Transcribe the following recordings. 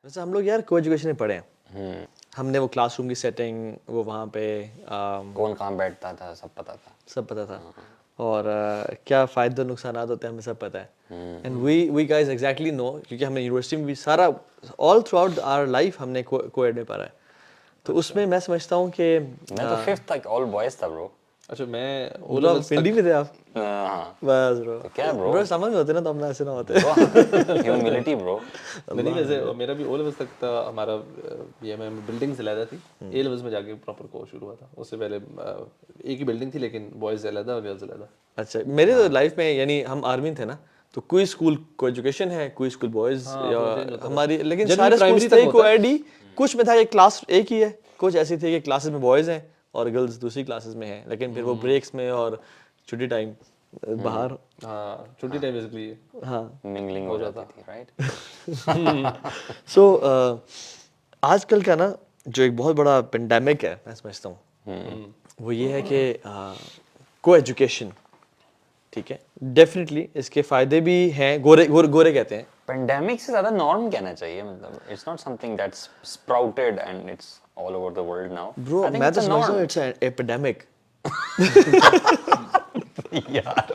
ویسے ہم لوگ یار کو ایجوکیشن میں پڑھے ہیں, ہم نے وہ کلاس روم کی سیٹنگ, وہ وہاں پہ کون کہاں بیٹھتا تھا سب پتا تھا, اور کیا فائدے اور نقصانات ہوتے ہیں ہمیں سب پتہ ہے. And we guys exactly know, کیونکہ ہم نے یونیورسٹی میں بھی سارا all throughout our life ہم نے کو ایڈ میں پڑھا ہے. تو اس میں سمجھتا ہوں کہ میں تو 5th تک آل بوائز تھا برو. اچھا میں پنڈی میں تھے آپ؟ ہاں بس برو, کیا برو سمجھ میں ہوتے نا تو ہم نے ایسے نہ ہوتے. ہیوملٹی برو. نہیں ویسے میرا بھی او لیولس تک تھا. ہمارا بی ایم ایم بلڈنگ سے علیحدہ تھی, اے لیولس میں جا کے پراپر کورس شروع ہوا تھا. اس سے پہلے ایک ہی بلڈنگ تھی لیکن بوائز علیحدہ اور گرلز علیحدہ. اچھا میرے تو لائف میں یعنی ہم آرمی تھے نا, تو کوئی اسکول کو ایجوکیشن ہے, کوئی اسکول بوائز ہماری, لیکن سارے اسکولس تھے کو ایڈ ہی. کچھ میں تھا کہ کلاس ایک ہی ہے, کچھ ایسی تھی کہ کلاسز میں بوائز ہیں اور گرلز دوسری کلاسز میں ہیں, لیکن پھر وہ بریکس میں اور چھٹی ٹائم باہر, ہاں چھٹی ٹائم بیسکلی ہاں منگلنگ ہو جاتی تھی رائٹ. سو آج کل کا نا جو ایک بہت بڑا پینڈیمک ہے میں سمجھتا ہوں, وہ یہ ہے کہ کو ایجوکیشن. ٹھیک ہے, ڈیفینیٹلی اس کے فائدے بھی ہیں, گورے کہتے ہیں. پینڈیمک سے زیادہ نارم کہنا چاہیے, مطلب it's not something that's sprouted and it's all over the world now. Bro میں تو سمجھتا ہوں اٹس اے ایپیڈیمک. یار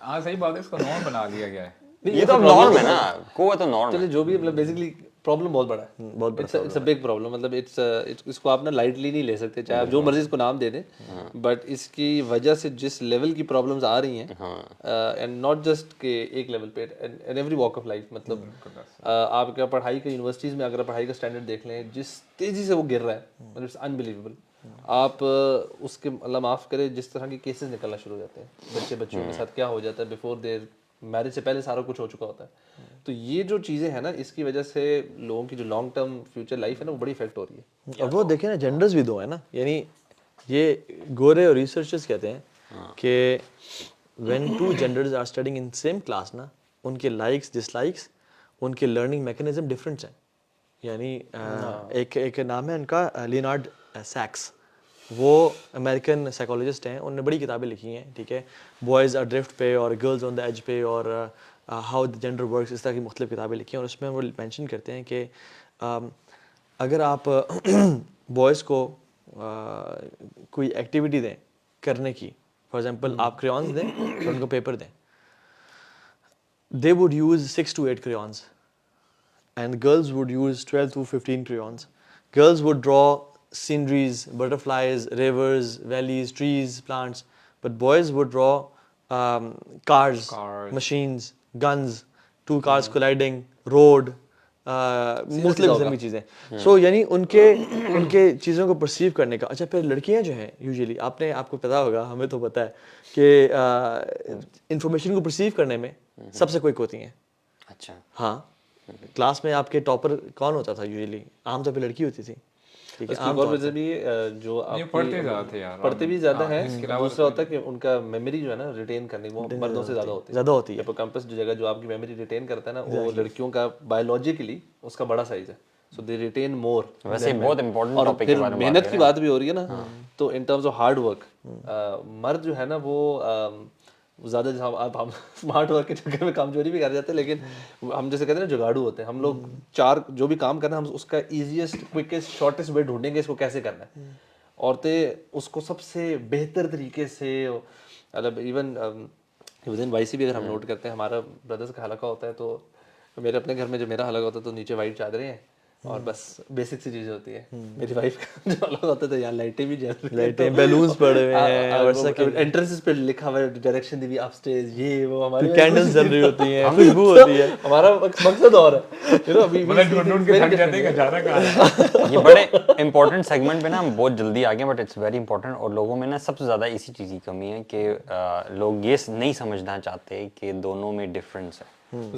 ہاں صحیح بات ہے, اس کو نارم بنا دیا گیا ہے. یہ تو نارم ہے نا, کو تو نارم چلے ہے. جو بھی مطلب بیسکلی پرابلم بہت بڑا ہے, بہت بڑا اٹس اے بگ پرابلم. مطلب اس کو آپ نا لائٹلی نہیں لے سکتے, چاہے آپ جو مرضی اس کو نام دے دیں, بٹ اس کی وجہ سے جس لیول کی پرابلمز آ رہی ہیں, اینڈ ناٹ جسٹ کہ ایک لیول پہ, in every walk of life. مطلب آپ کا پڑھائی کا یونیورسٹیز میں اگر پڑھائی کا اسٹینڈرڈ دیکھ لیں, جس تیزی سے وہ گر رہا ہے, مطلب اٹس انبلیویبل. آپ اس کے اللہ معاف کرے جس طرح کے کیسز نکلنا شروع ہو جاتے ہیں, بچیوں کے ساتھ کیا ہو جاتا ہے بفور دیر میرج سے پہلے سارا کچھ ہو چکا ہوتا ہے. تو یہ جو چیزیں ہیں نا, اس کی وجہ سے لوگوں کی جو لانگ ٹرم فیوچر لائف ہے نا, وہ بڑی افیکٹ ہو رہی ہے. اور وہ دیکھیں نا جینڈرز بھی دو ہیں نا, یعنی یہ گورے اور ریسرچرز کہتے ہیں کہ when two genders are studying in same class نا, ان کے لائکس ڈس لائکس, ان کے لرننگ میکینزم ڈفرینٹس ہیں. یعنی ایک نام ہے ان کا لینارڈ سیکس, وہ امریکن سائیکالوجسٹ ہیں, انہوں نے بڑی کتابیں لکھی ہیں. ٹھیک ہے, بوائز آر ڈرفٹ پہ اور گرلز آن دا ایج پہ اور ہاؤ دا جینڈر ورکس, اس طرح کی مختلف کتابیں لکھی ہیں. اور اس میں وہ مینشن کرتے ہیں کہ اگر آپ بوائز کو کوئی ایکٹیویٹی دیں کرنے کی, فار ایگزامپل آپ کریونس دیں اور ان کو پیپر دیں, they would use 6 to 8 crayons and girls would use 12 to 15 crayons. Girls would draw sceneries, butterflies, rivers, valleys, trees, plants, but boys would draw cars, machines, guns, two cars colliding, road, مختلف قسم کی چیزیں. سو یعنی ان کے چیزوں کو perceive کرنے کا. اچھا پھر لڑکیاں جو ہیں یوزلی, آپ کو پتا ہوگا, ہمیں تو پتا ہے کہ انفارمیشن کو پرسیو کرنے میں سب سے کوئک ہوتی ہیں. اچھا ہاں, کلاس میں آپ کے ٹاپر کون ہوتا تھا یوزلی؟ عام طور پہ لڑکی ہوتی تھی. ٹھیک ہے, عام طور پہ بھی جو آپ پڑھتے زیادہ تھے یار, پڑھتے بھی زیادہ ہیں. دوسرا ہوتا ہے کہ ان کا میموری جو ہے نا ریٹین کرنے وہ مردوں سے زیادہ ہوتی ہے. ہپوکیمپس جو جگہ جو آپ کی میموری ریٹین کرتا ہے نا, وہ لڑکیوں کا بایولوجیکلی اس کا بڑا سائز ہے. سو دے ریٹین مور. ویسے بہت امپورٹنٹ اور ٹاپک پھر محنت کی بات بھی ہو رہی ہے نا, تو in terms of hard work, مرد جو ہے نا وہ زیادہ آپ ہم اسمارٹ ورک کے چکر میں کمزوری بھی کر جاتے ہیں, لیکن ہم جیسے کہتے ہیں نا جگاڑو ہوتے ہیں ہم لوگ. جو بھی کام کرنا ہے ہم اس کا ایزیسٹ کوئکسٹ شارٹیسٹ وے ڈھونڈیں گے اس کو کیسے کرنا ہے. عورتیں اس کو سب سے بہتر طریقے سے, مطلب ایون ودن وائی سی بھی اگر ہم نوٹ کرتے ہیں, ہمارا بردرز کا حلقہ ہوتا ہے, تو میرے اپنے گھر میں جو میرا حلقہ ہوتا ہے تو نیچے وائٹ چادریں ہیں اور بس بیسک سی چیزیں ہوتی ہیں. میری وائف کا جو الگ ہوتا تھا, یہاں لائٹیں بھی جل رہی ہیں, لائٹیں بیلونس پڑے ہوئے ہیں, اور انٹرنس پہ لکھا ہوا ہے ڈائریکشن دی اپ اسٹیج, یہ وہ ہماری کینڈلز جل رہی ہوتی ہیں, خوشبو ہوتی ہے. ہمارا مقصد اور ہے. یہ بڑے امپورٹنٹ سیگمنٹ پہ نا ہم بہت جلدی آ گئے, بٹ اٹس ویری امپورٹنٹ. اور لوگوں میں نا سب سے زیادہ اسی چیز کی کمی ہے کہ لوگ یہ نہیں سمجھنا چاہتے کہ دونوں میں ڈفرینس ہے.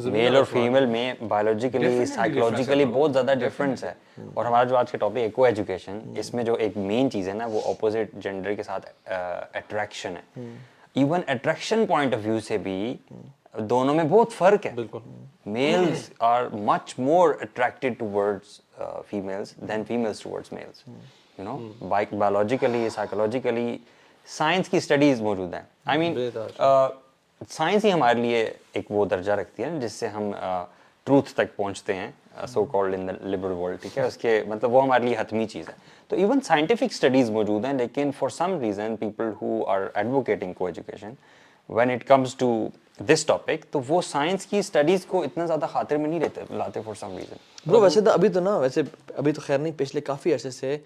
میل اور فیمیل میں بایولوجیکلی سائیکولوجیکلی بہت زیادہ ڈفرینس ہے. اور ہمارا جو آج کا ٹاپک ہے کو ایجوکیشن, اس میں جو ایک مین چیز ہے نا وہ اپوزٹ جینڈر کے ساتھ اٹریکشن ہے. Even attraction point of view سے بھی دونوں میں بہت فرق ہے. Males are much more attracted towards females than females towards males. You know biologically psychologically science کی اسٹڈیز موجود ہیں. آئی مین سائنس ہی ہمارے لیے ایک وہ درجہ رکھتی ہے جس سے ہم ٹروتھ تک پہنچتے ہیں. So called in the liberal world, ٹھیک ہے, اس کے مطلب وہ ہمارے لیے حتمی چیز ہے. تو ایون سائنٹیفک اسٹڈیز موجود ہیں, لیکن for some reason people who are advocating کو education when it comes to this topic, تو وہ سائنس کی اسٹڈیز کو اتنا زیادہ خاطر میں نہیں لاتے فار سم ریزن. برو ویسے تو ابھی تو خیر نہیں, پچھلے کافی عرصے سے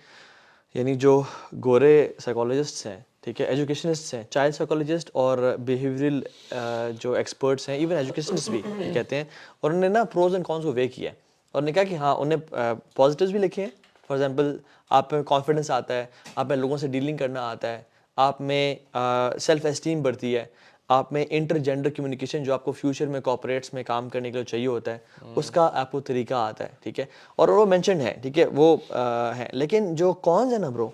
یعنی جو گورے سائیکالوجسٹس ہیں, ٹھیک ہے, ایجوکیشنسٹ ہیں, چائلڈ سائیکالوجسٹ اور بیہیویئرل جو ایکسپرٹس ہیں, ایون ایجوکیشنسٹ بھی کہتے ہیں, اور انہوں نے نا پروز اینڈ کونس کو وے کیا ہے, اور نے کہا کہ ہاں انہیں پازیٹیوز بھی لکھے ہیں. فار ایگزامپل آپ میں کانفیڈنس آتا ہے, آپ میں لوگوں سے ڈیلنگ کرنا آتا ہے, آپ میں سیلف اسٹیم بڑھتی ہے, آپ میں انٹر جینڈر کمیونیکیشن جو آپ کو فیوچر میں کارپوریٹس میں کام کرنے کے لیے چاہیے ہوتا ہے, اس کا آپ کو طریقہ آتا ہے, ٹھیک ہے, اور وہ مینشنڈ ہے, ٹھیک ہے, وہ ہیں. لیکن جو کونز ہیں نا برو,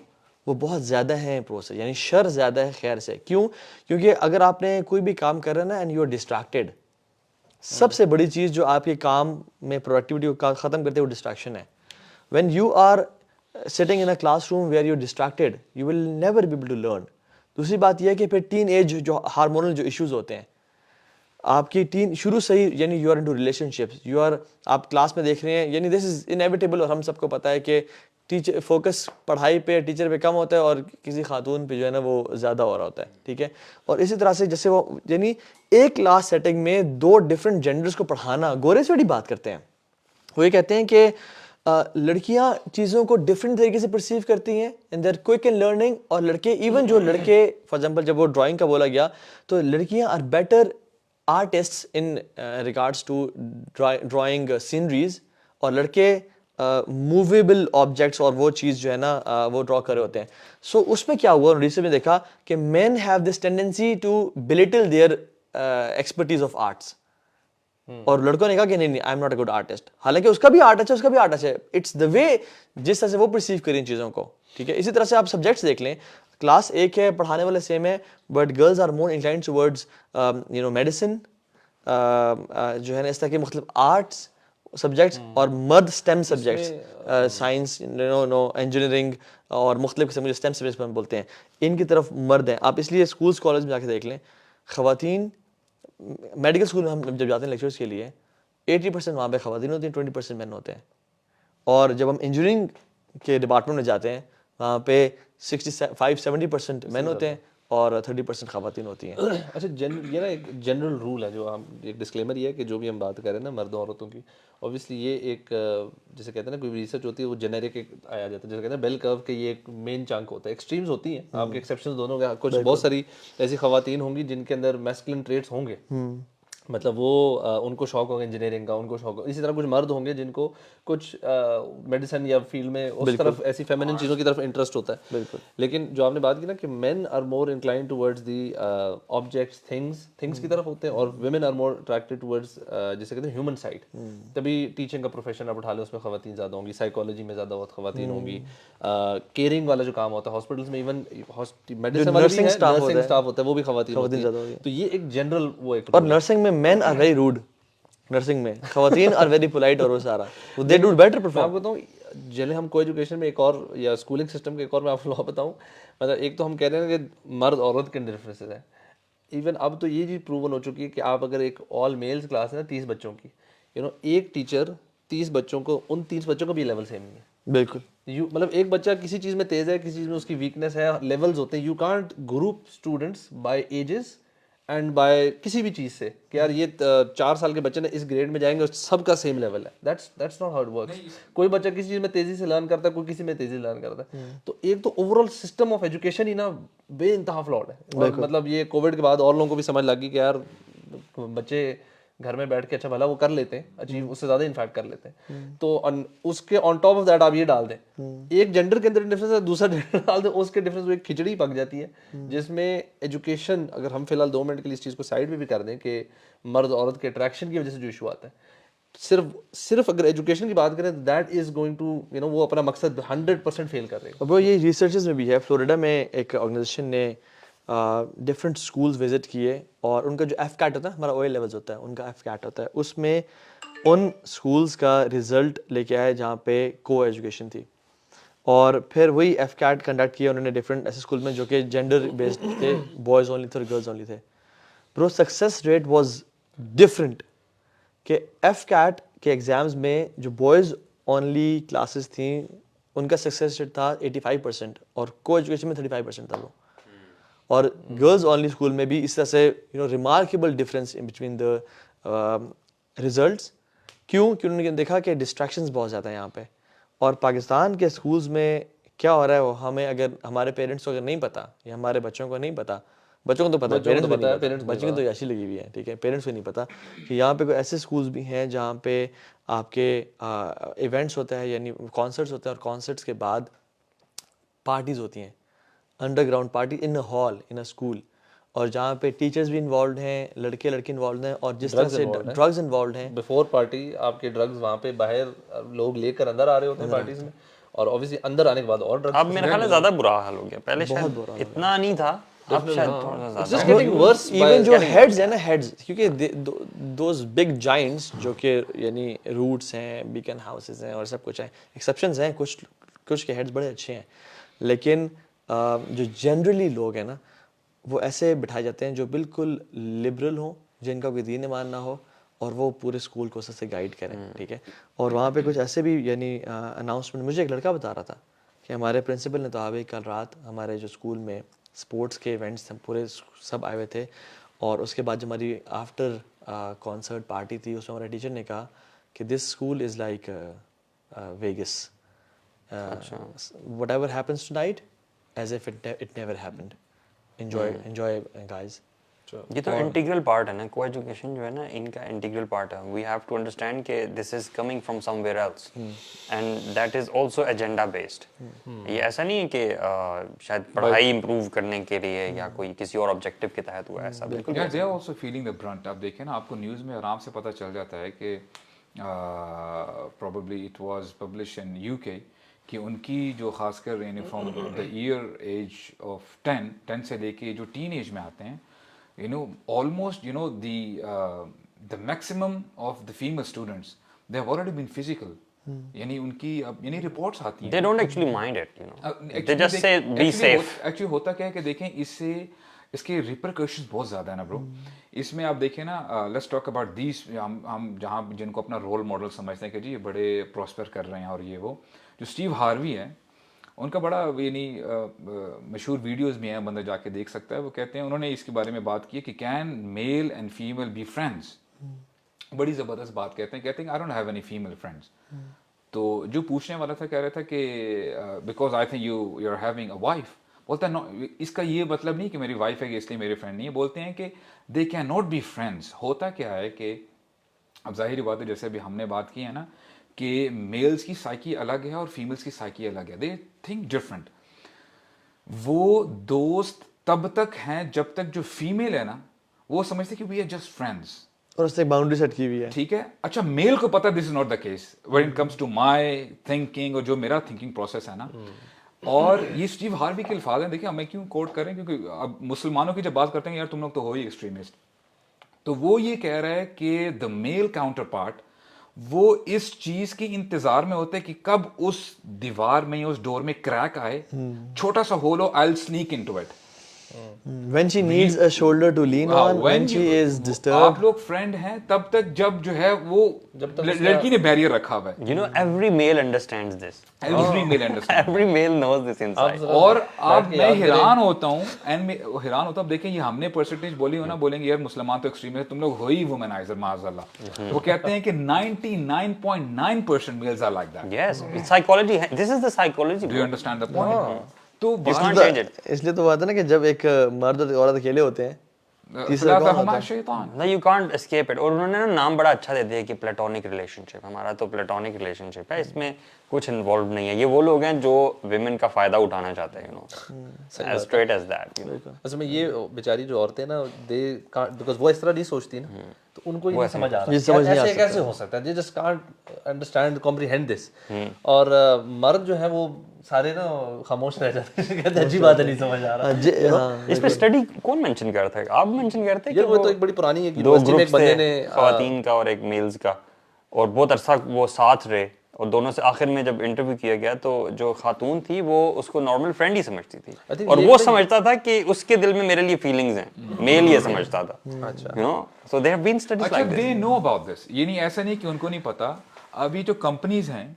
وہ بہت زیادہ ہیں پروسیس, یعنی شر زیادہ ہے خیر سے. کیوں؟ کیونکہ اگر آپ نے کوئی بھی کام کر رہا ہے نا اینڈ یو آر ڈسٹریکٹیڈ, سب سے بڑی چیز جو آپ کے کام میں پروڈکٹیوٹی کو ختم کرتے ہیں وہ ڈسٹریکشن ہے. When you are sitting in a classroom where you are distracted, you will never be able to learn. دوسری بات یہ ہے کہ پھر ٹین ایج جو ہارمونل جو ایشوز ہوتے ہیں آپ کی شروع سے ہی, یعنی you are into relationships, آپ کلاس میں دیکھ رہے ہیں, یعنی دس از انیویٹیبل, اور ہم سب کو پتہ ہے کہ ٹیچر فوکس پڑھائی پہ ٹیچر پہ کم ہوتا ہے اور کسی خاتون پہ جو ہے نا وہ زیادہ ہو رہا ہوتا ہے, ٹھیک ہے. اور اسی طرح سے جیسے وہ یعنی ایک کلاس سیٹنگ میں 2 ڈفرینٹ جینڈرز کو پڑھانا, گورے سے بڑی بات کرتے ہیں, وہ یہ کہتے ہیں کہ لڑکیاں چیزوں کو ڈفرینٹ طریقے سے پرسیو کرتی ہیں and they are quick in learning, اور لڑکے ایون جو لڑکے فار ایگزامپل جب وہ ڈرائنگ کا بولا گیا تو لڑکیاں are better artist in regards to drawing sceneries, اور لڑکے موویبل آبجیکٹس اور وہ چیز جو ہے نا وہ ڈرا کر رہے ہوتے ہیں. سو اس میں کیا ہوا, ریسرچ میں دیکھا کہ men have this tendency to belittle their expertise of arts, اور لڑکوں نے کہا کہ نہیں, I am not a good artist, حالانکہ اس کا بھی آرٹ ہے, اٹس دا وے جس طرح سے وہ پرسیو کریں چیزوں کو, ٹھیک ہے. اسی طرح سے آپ سبجیکٹس دیکھ لیں, کلاس ایک ہے, پڑھانے والے سیم ہے, but girls are more inclined towards medicine جو ہے نا, اس طرح کے مختلف آرٹس سبجیکٹس, اور مرد اسٹیم سبجیکٹس, سائنس, انجینئرنگ اور مختلف قسم کے اسٹیم سبجیکٹس ہم بولتے ہیں, ان کی طرف مرد ہیں. آپ اس لیے اسکولس کالج میں جا کے دیکھ لیں, خواتین میڈیکل اسکول میں ہم جب جاتے ہیں لیکچرس کے لیے 80% وہاں پہ خواتین ہوتی ہیں, 20% مین ہوتے ہیں. اور جب ہم انجینئرنگ کے ڈپارٹمنٹ میں جاتے ہیں وہاں پہ 65-70% مین ہوتے ہیں اور 30% خواتین ہوتی ہیں. اچھا یہ نا ایک جنرل رول ہے, جو ہم ایک ڈسکلیمر یہ ہے کہ جو بھی ہم بات کر رہے ہیں نا مردوں عورتوں کی, اوبیسلی یہ ایک جیسے کہتے ہیں نا کوئی ریسرچ ہوتی ہے وہ جنیرک ایک آیا جاتا ہے, جیسے کہتے ہیں بیل کرو کہ یہ ایک مین چنک ہوتا ہے. ایکسٹریمز ہوتی ہیں, آپ کے ایکسیپشنز دونوں کے, کچھ بہت ساری ایسی خواتین ہوں گی جن کے اندر میسکلن ٹریٹس ہوں گے, مطلب وہ ان کو شوق ہوگا انجینئرنگ کا, ان کو شوق ہوگا. اسی طرح کچھ مرد ہوں گے جن کو کچھ میڈیسن یا فیلڈ میں اس طرف ایسی فیمنن چیزوں کی طرف انٹرسٹ ہوتا ہے. بالکل. لیکن جو آپ نے بات کی نا کہ men are more inclined towards the objects, things کی طرف ہوتے ہیں, اور women are more attracted towards جسے کہتے ہیں ہیومن سائڈ. تبھی ٹیچنگ کا پروفیشن آپ اٹھا لیں, اس میں خواتین زیادہ ہوں گی, سائیکالوجی میں زیادہ بہت خواتین ہوں گی, کیئرنگ والا جو کام ہوتا ہے ہاسپٹلس میں, ایون میڈیسن والا بھی ہے, نرسنگ اسٹاف ہوتا ہے, وہ بھی خواتین ہوتی ہیں. تو یہ ایک جنرل وہ ایک, اور نرسنگ میں مین آر ویری روڈ, نرسنگ میں خواتین آر ویری پولائٹ, اور وہ سارا دے ڈو بیٹر پرفارم. آپ بتاؤں جنہیں ہم کو ایجوکیشن میں ایک اور, یا اسکولنگ سسٹم کے ایک اور میں آپ کو بتاؤں, مطلب ایک تو ہم کہہ رہے ہیں کہ مرد عورت کے ڈفرینسز ہیں. ایون اب تو یہ چیز پروون ہو چکی ہے کہ آپ اگر ایک آل میلز کلاس ہے نا 30 بچوں کی, ایک ٹیچر 30 بچوں کو, ان 30 بچوں کا بھی لیول سیم نہیں ہے. بالکل. مطلب ایک بچہ کسی چیز میں تیز ہے, کسی چیز میں اس کی ویکنیس ہے, لیولز ہوتے ہیں. You can't group students by ages and by کسی بھی چیز سے کہ یار یہ 4 سال کے بچے نے اس گریڈ میں جائیں گے, سب کا سیم لیول ہے. That's not how it works. کوئی بچہ کسی چیز میں تیزی سے لرن کرتا ہے, کوئی کسی میں تیزی سے لرن کرتا ہے. تو ایک تو overall system of education ہی نا بے انتہا فلاڈ ہے. مطلب یہ کووڈ کے بعد اور لوگوں کو بھی سمجھ لگ گئی کہ یار بچے گھر میں بیٹھ کے اچھا بھلا وہ کر لیتے ہیں, اچیو اس سے زیادہ انفیکٹ کر لیتے ہیں. تو اس کے آن ٹاپ آف دیٹ آپ یہ ڈال دیں, ایک جینڈر کے اندر ڈفرینس ہے, دوسرا جینڈر ڈال دیں, اس کے ڈفرینس ایک کھچڑی پک جاتی ہے, جس میں ایجوکیشن, اگر ہم فی الحال 2 منٹ کے لیے اس چیز کو سائڈ پہ بھی کر دیں کہ مرد عورت کے اٹریکشن کی وجہ سے جو ایشو آتا ہے, صرف اگر ایجوکیشن کی بات کریں دیٹ از گوئنگ ٹو وہ اپنا مقصد 100% فیل کر رہے ہیں. اب یہ ریسرچز میں بھی ہے, فلوریڈا میں ایک آرگنائزیشن نے ڈفرینٹ اسکولز وزٹ کیے, اور ان کا جو ایف کیٹ ہوتا ہے, ہمارا او اے لیولز ہوتا ہے, ان کا ایف کیٹ ہوتا ہے, اس میں ان اسکولز کا رزلٹ لے کے آئے جہاں پہ کو ایجوکیشن تھی. اور پھر وہی ایف کیٹ کنڈکٹ کیا انہوں نے ڈفرینٹ ایسے اسکول میں جو کہ جینڈر بیسڈ تھے, بوائز اونلی تھے اور گرلز اونلی تھے. برو سکسیس ریٹ واز ڈفرینٹ, کہ ایف کیٹ کے ایگزامز میں جو بوائز اونلی کلاسز تھیں ان کا سکسیس ریٹ تھا 85% اور کو ایجوکیشن میں 35% تھا وہ. اور گرلز اونلی اسکول میں بھی اس طرح سے remarkable difference in between the results. کیوں کہ انہوں نے دیکھا کہ ڈسٹریکشنز بہت زیادہ ہیں یہاں پہ. اور پاکستان کے اسکولز میں کیا ہو رہا ہے وہ ہمیں اگر ہمارے پیرنٹس کو اگر نہیں پتہ یا ہمارے بچوں کو نہیں پتہ, بچوں کو تو پتہ ہے, پیرنٹس کو نہیں پتہ, بچوں کو تو ایسی لگی ہوئی ہے, ٹھیک ہے, پیرنٹس کو نہیں پتہ کہ یہاں پہ کوئی ایسے اسکولز بھی ہیں جہاں پہ آپ کے ایونٹس ہوتا ہے, یعنی کانسرٹس ہوتے ہیں, اور کانسرٹس کے بعد پارٹیز ہوتی ہیں, under ground party in a hall in a school, اور جہاں پہ ٹیچرز بھی انوالوڈ ہیں, لڑکے لڑکی انوالوڈ ہیں, اور جس طرح سے ڈرگز انوالوڈ ہیں. بیفور پارٹی آپ کے ڈرگز وہاں پہ باہر لوگ لے کر اندر آ رہے ہوتے ہیں پارٹیز میں, اور اوبیسلی اندر آنے کے بعد اور ڈرگز. اب میرا خیال ہے زیادہ برا حال ہو گیا, پہلے شاید اتنا نہیں تھا, اب شاید تھوڑا سا زیادہ. ایون جو ہیڈز ہیں نا, ہیڈز, کیونکہ دوز بگ جائنٹس جو کہ یعنی روٹس ہیں, بیکن ہاؤسز ہیں اور سب کچھ ہیں, ایکسیپشنز ہیں, کچھ کے ہیڈز بڑے اچھے ہیں, لیکن جو جنرلی لوگ ہیں نا وہ ایسے بٹھائے جاتے ہیں جو بالکل لبرل ہوں, جن کا کوئی دین ایمان نہ ہو, اور وہ پورے اسکول کو سے گائیڈ کریں, ٹھیک ہے. اور وہاں پہ کچھ ایسے بھی یعنی اناؤنسمنٹ, مجھے ایک لڑکا بتا رہا تھا کہ ہمارے پرنسپل نے تو آوے کل رات ہمارے جو اسکول میں اسپورٹس کے ایونٹس تھے پورے سب آئے ہوئے تھے, اور اس کے بعد جو ہماری آفٹر کانسرٹ پارٹی تھی اس میں ہمارے ٹیچر نے کہا کہ this school is like Vegas, what ever happens two night as if it never happened, enjoy guys. یہ تو انٹیگرل پارٹ ہے نا, کو ایجوکیشن جو ہے نا ان کا انٹیگرل پارٹ ہے. وی ہیو ٹو انڈرسٹینڈ کہ this is coming from somewhere else and that is also agenda based. یہ ایسا نہیں ہے کہ شاید پڑھائی امپروو کرنے کے لیے یا کوئی کسی اور آبجیکٹو کے تحت ہوا, ایسا بالکل. They are also feeling the brunt. آپ دیکھیں نا, آپ کو نیوز میں آرام سے پتہ چل جاتا ہے کہ probably it was publish in UK کہ ان کی جو خاص کر یعنی from the year age of 10 سے لے کے جو ٹین ایج میں آتے ہیں, you know almost you know the maximum of the female students they have already been physical. یعنی ان کی یعنی رپورٹس آتی ہیں, they don't actually mind it, you know, they just say be safe. Actually ہوتا کیا ہے کہ دیکھیں اس کے ریپرکشنز بہت زیادہ ہیں نا برو. اس میں آپ دیکھیں نا, لیٹس ٹاک اباؤٹ دیز, ہم جہاں جن کو اپنا رول ماڈل سمجھتے ہیں کہ جی یہ بڑے پراسپر کر رہے ہیں, اور یہ وہ جو اسٹیو ہاروی ہے ان کا بڑا یعنی مشہور ویڈیوز بھی ہیں, بندہ جا کے دیکھ سکتا ہے. وہ کہتے ہیں, انہوں نے اس کے بارے میں بات کی کہ can male and female be friends. بڑی زبردست بات کہتے ہیں I don't have any female friends. تو جو پوچھنے والا تھا کہہ رہا تھا کہ because I think you are having a wife. بولتا ہے نو, اس کا یہ مطلب نہیں کہ میری وائف ہے کہ اس لیے میرے فرینڈ نہیں ہے. بولتے ہیں کہ they can not be friends. ہوتا کیا ہے کہ اب ظاہری بات ہے جیسے ابھی ہم نے بات کی ہے نا کہ میلز کی سائیکی الگ ہے اور فیمیلز کی سائیکی الگ ہے, دے تھنک ڈفرنٹ. وہ دوست تب تک ہیں جب تک جو فیمیل ہے نا وہ سمجھتے کہ وی آر جسٹ فرینڈس, اور اس سے ایک باؤنڈری سیٹ کی ہوئی ہے, ٹھیک ہے. اچھا میل کو پتا this is not the case when it comes to my thinking, اور جو میرا تھنکنگ پروسیس ہے نا. اور یہ اسٹیو ہاروی کے الفاظ ہیں, دیکھیں ہمیں کیوں کوٹ کریں, کیونکہ اب مسلمانوں کی جب بات کرتے ہیں یار تم لوگ تو ہو ہی ایکسٹریمسٹ, تو وہ یہ کہہ رہا ہے کہ دا میل کاؤنٹر پارٹ وہ اس چیز کی انتظار میں ہوتا ہے کہ کب اس دیوار میں اس ڈور میں کریک آئے, چھوٹا سا whole who, I'll sneak into it. when she needs a shoulder to lean on, when she is disturbed. آپ لوگ فرینڈ ہیں تب تک جب جو ہے وہ لڑکی نے بیریئر رکھا ہوا ہے. You know, every male understands this. Every male understands. Every male knows this inside. اور اب میں حیران ہوتا ہوں, دیکھیں یہ ہم نے پرسنٹیج بولی ہو نا, بولیں گے یار مسلمان تو ایکسٹریم ہے, تم لوگ ہو ہی وومنائزر معاذ اللہ. وہ کہتے ہیں کہ 99.9% males are like that. Yes, it's psychology. This is the psychology. Do you understand the point? تو You can't change it. اس لیے تو بات ہے نا کہ جب ایک مرد اور عورت اکیلے ہوتے ہیں, تیسرا کون ہوتا ہے؟ شیطان. No, you can't escape it. اور انہوں نے نا نام بڑا اچھا دے دیا کہ پلیٹونک ریلیشن شپ. ہمارا تو پلیٹونک ریلیشن شپ ہے, اس میں کچھ انوالو نہیں ہے. یہ وہ لوگ ہیں جو ویمن کا فائدہ اٹھانا چاہتے ہیں, as straight as that. اصل میں یہ بیچاری جو عورتیں نا, دے بیکاز وہ اس طرح نہیں سوچتی نا, تو ان کو یہ نہیں سمجھ آ رہا ہے ایسے کیسے ہو سکتا ہے. They just can't understand comprehend this. اور مرد جو ہے وہ سارے نا خاموش رہ جاتے ہیں, کہتے ہیں عجیب بات ہے, نہیں سمجھ آ رہا. اس پہ اسٹڈی کون مینشن کرتا ہے؟ آپ مینشن کرتے ہیں یہ وہ تو ایک بڑی پرانی ہے, دو گروپس تھے, خواتین کا اور ایک میلز کا, اور بہت عرصہ وہ ساتھ رہے, اور دونوں سے آخر میں جب انٹرویو کیا گیا تو جو خاتون تھی وہ اس کو نارمل فرینڈ ہی سمجھتی تھی اور وہ سمجھتا تھا کہ اس کے دل میں میرے لیے فیلنگز ہیں, میل یہ سمجھتا تھا. You know so they have been studies like this. They know about this, یہ نہیں ایسا نہیں کہ ان کو نہیں پتا. ابھی جو کمپنیز ہیں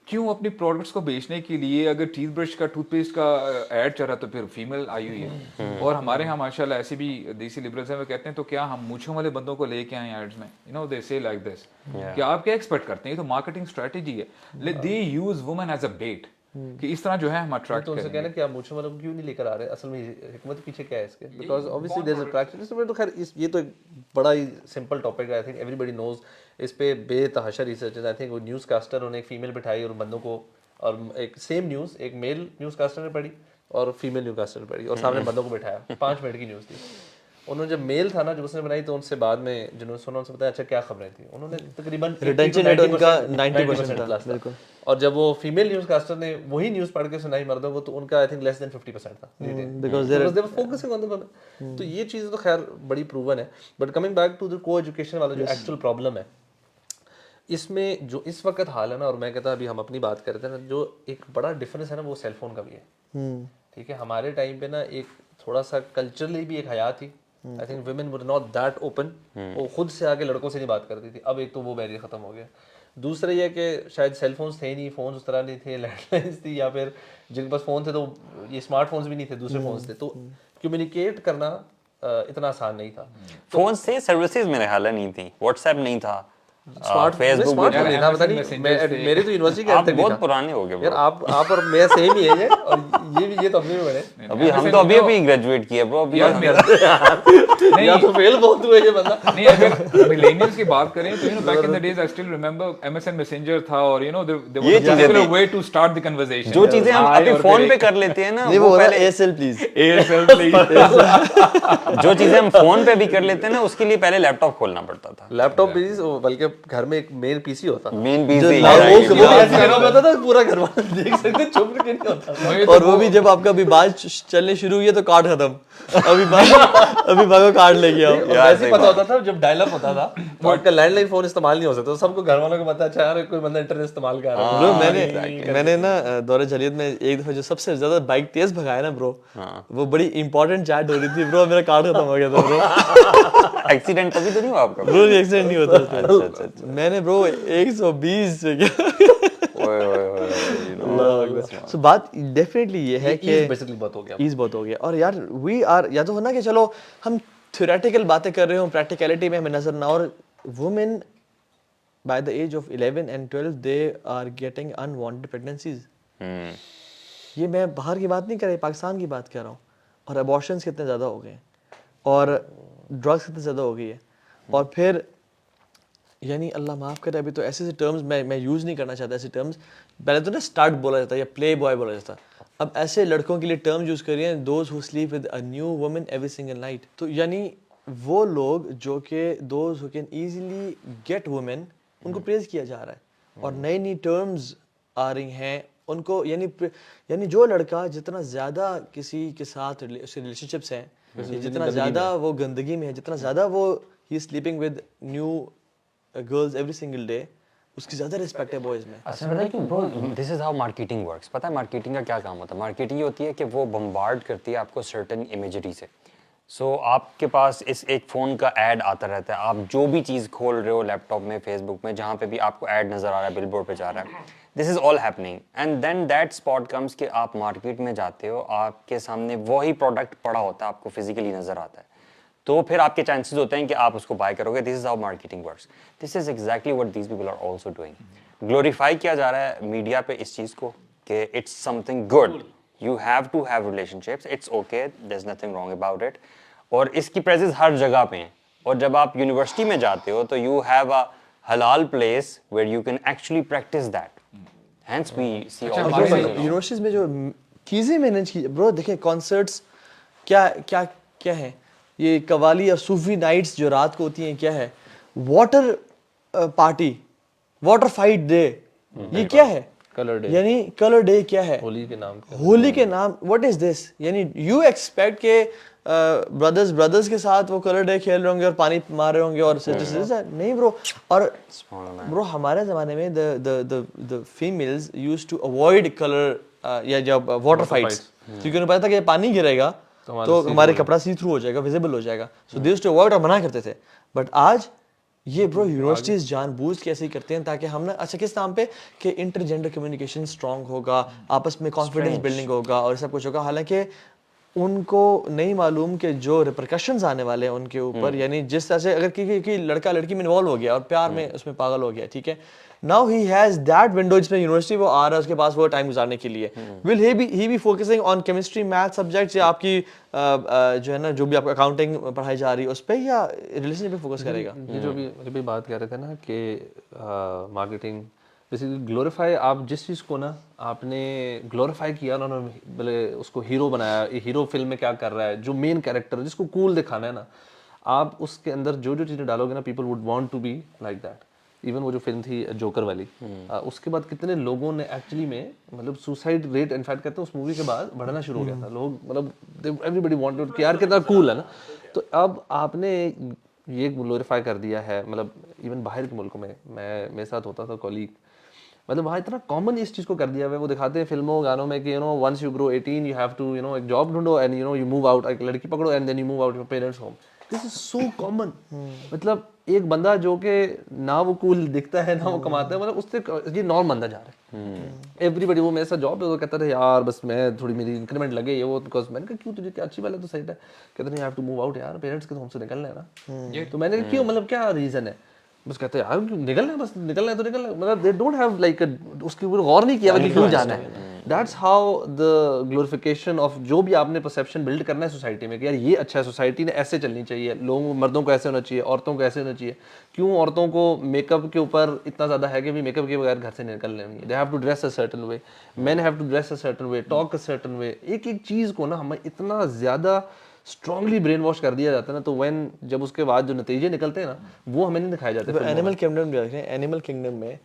کیوں اپنی پروڈکٹس کو بیچنے کے لیے اگر ٹوتھ برش کا ٹوتھ پیسٹ کا ایڈ چل رہا تو پھر فیمیل آئی ہوئی ہے. اور ہمارے یہاں ماشاء اللہ ایسے بھی دیسی لبرلس ہیں, وہ کہتے ہیں تو کیا ہم مونچھوں والے بندوں کو لے کے آئیں ایڈز میں, یو نو دے سے لائک دس, کہ آپ کیا ایکسپیکٹ کرتے ہیں, یہ تو مارکیٹنگ اسٹریٹجی ہے. They use women as a bait کہ اس طرح جو ہے ہم اٹریکٹ تو ان سے کہنا کہ آپ مونچھوں والوں کو کیوں نہیں لے کر آ رہے, اصل میں حکمت پیچھے کیا ہے اس کے, because obviously there is attraction. اس میں تو خیر یہ تو ایک بڑا ہی سمپل ٹاپک ہے, آئی تھنک ایوری بڈی نوز. اس پہ بے تحاشا ریسرچ. آئی تھنک وہ نیوز کاسٹر انہوں نے ایک فیمیل بٹھائی اور بندوں کو, اور ایک سیم نیوز ایک میل نیوز کاسٹر نے پڑھی اور فیمیل نیوز کاسٹر نے پڑھی اور سامنے بندوں کو بٹھایا. 5 منٹ کی نیوز تھی. انہوں نے جب میل تھا نا جب اس نے بنائی تو ان سے بعد میں جنہوں نے سنا ان سے بتایا اچھا کیا خبریں تھیں, انہوں نے تقریباً ریٹینشن ریٹ ان کا 90% تھا. بالکل. اور جب وہ فیمیل نیوز کاسٹر نے وہی نیوز پڑھ کے سنائی مردوں کو تو ان کا آئی تھنک لیس دین 50% تھا, because they were focusing on the women. تو یہ چیز تو خیر بڑی پروون ہے. But coming back to the کو ایجوکیشن والا جو ایکچوئل پرابلم ہے اس میں جو اس وقت حال ہے نا, اور میں کہتا ابھی ہم اپنی بات کرتے ہیں نا, جو ایک بڑا ڈفرینس ہے نا وہ سیل فون کا بھی ہے. ٹھیک ہے, ہمارے ٹائم پہ نا ایک تھوڑا سا کلچرلی بھی ایک حیا تھی. I think women were not that open, وہ خود سے آگے لڑکوں سے نہیں بات کرتی تھی. اب ایک تو وہ بیریئر ختم ہو گیا. دوسرا یہ کہ شاید سیل فونس تھے نہیں, فونس اس طرح نہیں تھے, لینڈ لائنس تھی, یا پھر جن کے پاس فون تھے تو یہ اسمارٹ فونس بھی نہیں تھے, دوسرے فونس تھے, تو کمیونیکیٹ کرنا اتنا آسان نہیں تھا. فون سے سروسز میرے خیال نہیں تھی, واٹس ایپ نہیں تھا, فیس بک نہیں تھا. پتہ نہیں میرے تو یونیورسٹی کے آپ بہت پرانے ہو گئے یار, آپ اور میں سیم ہی ہے, اور یہ تو ابھی بھی بڑے, ابھی ہم تو ابھی گریجویٹ کیے برو. ابھی یا تو فیل بہت ہوئے یہ بندہ. نہیں, اگر ملینیلز کی بات کریں تو you know back in the days I still remember MSN messenger تھا, اور you know there was a particular way to start the conversation. جو چیزیں ہم ابھی فون پہ کر لیتے ہیں نا, وہ پہلے ASL پلیز, جو چیزیں ہم فون پہ بھی کر لیتے ہیں نا اس کے لیے پہلے لیپ ٹاپ کھولنا پڑتا تھا. لیپ ٹاپ بھی, بلکہ گھر میں ایک مین پی سی ہوتا, مین پیسی ہوتا تھا, پورا گھر والے دیکھ سکتے, چپ کے نہیں ہوتا. اور وہ بھی جب آپ کا بھی بات چلنے شروع ہوئی ہے تو کارڈ ختم, ابھی بھاگو کارڈ لے کے آؤ. ایسے ہی پتا ہوتا تھا جب ڈائل اپ ہوتا تھا تو آپ کا لینڈ لائن فون استعمال نہیں ہو سکتا, سب کو گھر والوں کو پتا اچھا یار کوئی بندہ انٹرنیٹ استعمال کر رہا ہے. میں نے نا دورہ جلیت میں ایک دفعہ جو سب سے زیادہ بائک تیز بھگایا نا برو, وہ بڑی امپورٹنٹ چیٹ ہو رہی تھی برو, میرا کارڈ ختم ہو گیا تھا برو. ایکسیڈنٹ کبھی تو نہیں ہوا آپ کا برو؟ ایکسیڈنٹ نہیں ہوتا. میں نے برو 120 سے کیا. سو بات ڈیفینیٹلی یہ ہے کہ ایز بہت ہو گیا. اور یار وی آر, یا تو ہونا کہ چلو ہم تھیوریٹیکل باتیں کر رہے ہوں, پریکٹیکلٹی میں ہمیں نظر نہ, اور women by the age of 11 and 12 they are getting unwanted pregnancies. یہ میں باہر کی بات نہیں کر رہا, پاکستان کی بات کر رہا ہوں. اور ابارشنس کتنے زیادہ ہو گئے ہیں, اور ڈرگس کتنے زیادہ ہو گئی ہے. اور پھر یعنی اللہ معاف کرے, ابھی تو ایسے ٹرمز میں یوز نہیں کرنا چاہتا ایسے ٹرمز. پہلے تو نا اسٹارٹ بولا جاتا ہے یا پلے بوائے بولا جاتا, اب ایسے لڑکوں کے لیے ٹرم یوز کر رہی ہیں, those who sleep with a new woman every single night. تو یعنی وہ لوگ جو کہ those who can easily get women, ان کو پریز کیا جا رہا ہے, اور نئی نئی ٹرمز آ رہی ہیں ان کو. یعنی جو لڑکا جتنا زیادہ کسی کے ساتھ اس کے ریلیشن شپس ہیں, جتنا زیادہ وہ گندگی میں ہے, جتنا زیادہ وہ ہی is sleeping with new girls every single day, اس کی زیادہ رسپیکٹ ہے بوائز میں. اصل میں کہ برو دس از ہاؤ مارکیٹنگ ورکس. پتہ ہے مارکیٹنگ کا کیا کام ہوتا ہے؟ مارکیٹنگ یہ ہوتی ہے کہ وہ بمبارڈ کرتی ہے آپ کو سرٹن امیجری سے. سو آپ کے پاس اس ایک فون کا ایڈ آتا رہتا ہے, آپ جو بھی چیز کھول رہے ہو لیپ ٹاپ میں, فیس بک میں, جہاں پہ بھی آپ کو ایڈ نظر آ رہا ہے, بل بورڈ پہ جا رہا ہے, this is all happening. And then that spot comes کہ آپ مارکیٹ میں جاتے ہو, آپ کے سامنے وہی پروڈکٹ پڑا ہوتا ہے, آپ کو فزیکلی نظر آتا ہے, تو پھر آپ کے چانسز ہوتے ہیں کہ آپ اس کو بائی کرو گے. This is how marketing works. This is exactly what these people are also doing. Glorify کیا جا رہا ہے میڈیا پہ اس چیز کو کہ it's something good, you have to have relationships, it's okay, there is nothing wrong about it. اور اس کی پریزنس ہر جگہ پہ ہیں. اور جب آپ یونیورسٹی میں جاتے ہو تو یو ہیو اے حلال place where you can actually practise that. Hence we see all universities میں جو چیزیں مینیج کی برو, دیکھیں کانسرٹس کیا کیا کیا ہیں, یہ قوالی اور صوفی نائٹس جو رات کو ہوتی ہیں کیا ہے, water party, water fight day, یہ کیا ہے, Color day. یعنی کلر ڈے کیا ہے؟ ہولی کے نام پہ. ہولی کے نام, what is this? یعنی you expect کہ brothers کے ساتھ وہ کلر ڈے کھیل رہے ہوں گے اور پانی مار رہے ہوں گے اور نہیں برو. اور برو ہمارے زمانے میں the females used to avoid color یا جب واٹر فائٹس, کیونکہ انہیں پتا تھا کہ پانی گرے گا تو ہمارے کپڑا سی تھرو ہو جائے گا, ویزیبل ہو جائے گا, سو دے یوزڈ ٹو اوائڈ اور منع کرتے تھے. بٹ آج یہ برو یونیورسٹیز جان بوجھ کے ایسے ہی کرتے ہیں تاکہ ہم نا, اچھا کس نام پہ کہ انٹر جینڈر کمیونیکیشن اسٹرانگ ہوگا, آپس میں کانفیڈنس بلڈنگ ہوگا اور سب کچھ ہوگا. حالانکہ ان کو نہیں معلوم کہ جو ریپرکشنز آنے والے ہیں ان کے اوپر, یعنی جس طرح سے اگر کہ لڑکا لڑکی میں انوالو ہو گیا اور پیار میں اس میں پاگل ہو گیا, ٹھیک ہے, now he has that window جس میں یونیورسٹی وہ آ رہا ہے, اس کے پاس وہ ٹائم گزارنے کے لیے, will he be focusing on chemistry math subjects یا آپ کی جو ہے نا جو بھی آپ کو اکاؤنٹنگ پڑھائی جا رہی ہے اس پہ, یا ریلیشن پہ فوکس کرے گا؟ یہ جو بھی بات کر رہے تھے نا کہ مارکیٹنگ بیسیکلی گلوریفائی, آپ جس چیز کو نا آپ نے گلوریفائی کیا, انہوں نے بھلے اس کو ہیرو بنایا, ہیرو فلم میں کیا کر رہا ہے, جو مین کیریکٹر جس کو کول دکھانا ہے نا, آپ اس کے اندر جو چیزیں ڈالو گے نا, people would want to be like that. Even وہ جو فلم تھی جوکر والی, اس کے بعد کتنے لوگوں نے ایکچولی میں مطلب سوسائڈ ریٹ انفیکٹ کہتے ہیں اس مووی کے بعد بڑھنا شروع ہو گیا تھا. لوگ مطلب ایوری بڈی وانٹڈ کہ یار کتنا کول ہے نا. تو اب آپ نے یہ گلوریفائی کر دیا ہے, مطلب ایون باہر کے ملکوں میں میرے ساتھ ہوتا تھا کولیگ, مطلب وہاں اتنا کامن اس چیز کو کر دیا ہوا ہے. وہ دکھاتے ہیں فلموں گانوں میں کہ once you grow 18 you have to ایک جاب ڈھونڈو اینڈ یو موو آؤٹ, ایک لڑکی پکڑو and then you move out your parents home. This is so common. مطلب ایک بندہ جو کہ نہ وہ کول دکھتا ہے نہ وہ کماتا ہے, مطلب اس سے یہ نارم بنتا جا رہا ہے. ایوری بڈی, وہ میرے ساتھ جاب ہے, وہ کہتا تھا یار بس میں تھوڑی میری انکریمنٹ لگے یہ وہ, بیکاز میں نے کہا کیوں تجھے کیا اچھی بات ہے تو صحیح ہے, کہتے ہیں you have to move out, یار پیرنٹس کے ہوم سے نکلنا ہے نا. تو میں نے کہا کیوں, مطلب کیا ریزن ہے, بس کہتے ہیں یار نکلنا ہے, بس نکلنا ہے تو نکلنا ہے. مطلب دے ڈونٹ ہیو لائک اس کے اوپر غور نہیں کیا کہ کیوں جانا ہے. That's how the glorification of جو بھی آپ نے پرسیپشن بلڈ کرنا ہے سوسائٹی میں کہ یار یہ اچھا ہے, سوسائٹی نے ایسے چلنی چاہیے, لوگوں مردوں کو ایسے ہونا چاہیے, عورتوں کو ایسے ہونا چاہیے. کیوں عورتوں کو میک اپ کے اوپر اتنا زیادہ ہے کہ میک اپ کے بغیر گھر سے نکلنا نہیں ہے. They have to dress a certain way, men have to dress a certain way, talk a certain way. ایک ایک چیز کو نا ہمیں اتنا زیادہ اسٹرانگلی برین واش کر دیا جاتا ہے نا, تو وین جب اس کے بعد جو نتیجے نکلتے ہیں نا وہ ہمیں نہیں دکھائے جاتے. اینیمل کنگڈم بھی دیکھیں, اینیمل کنگڈم میں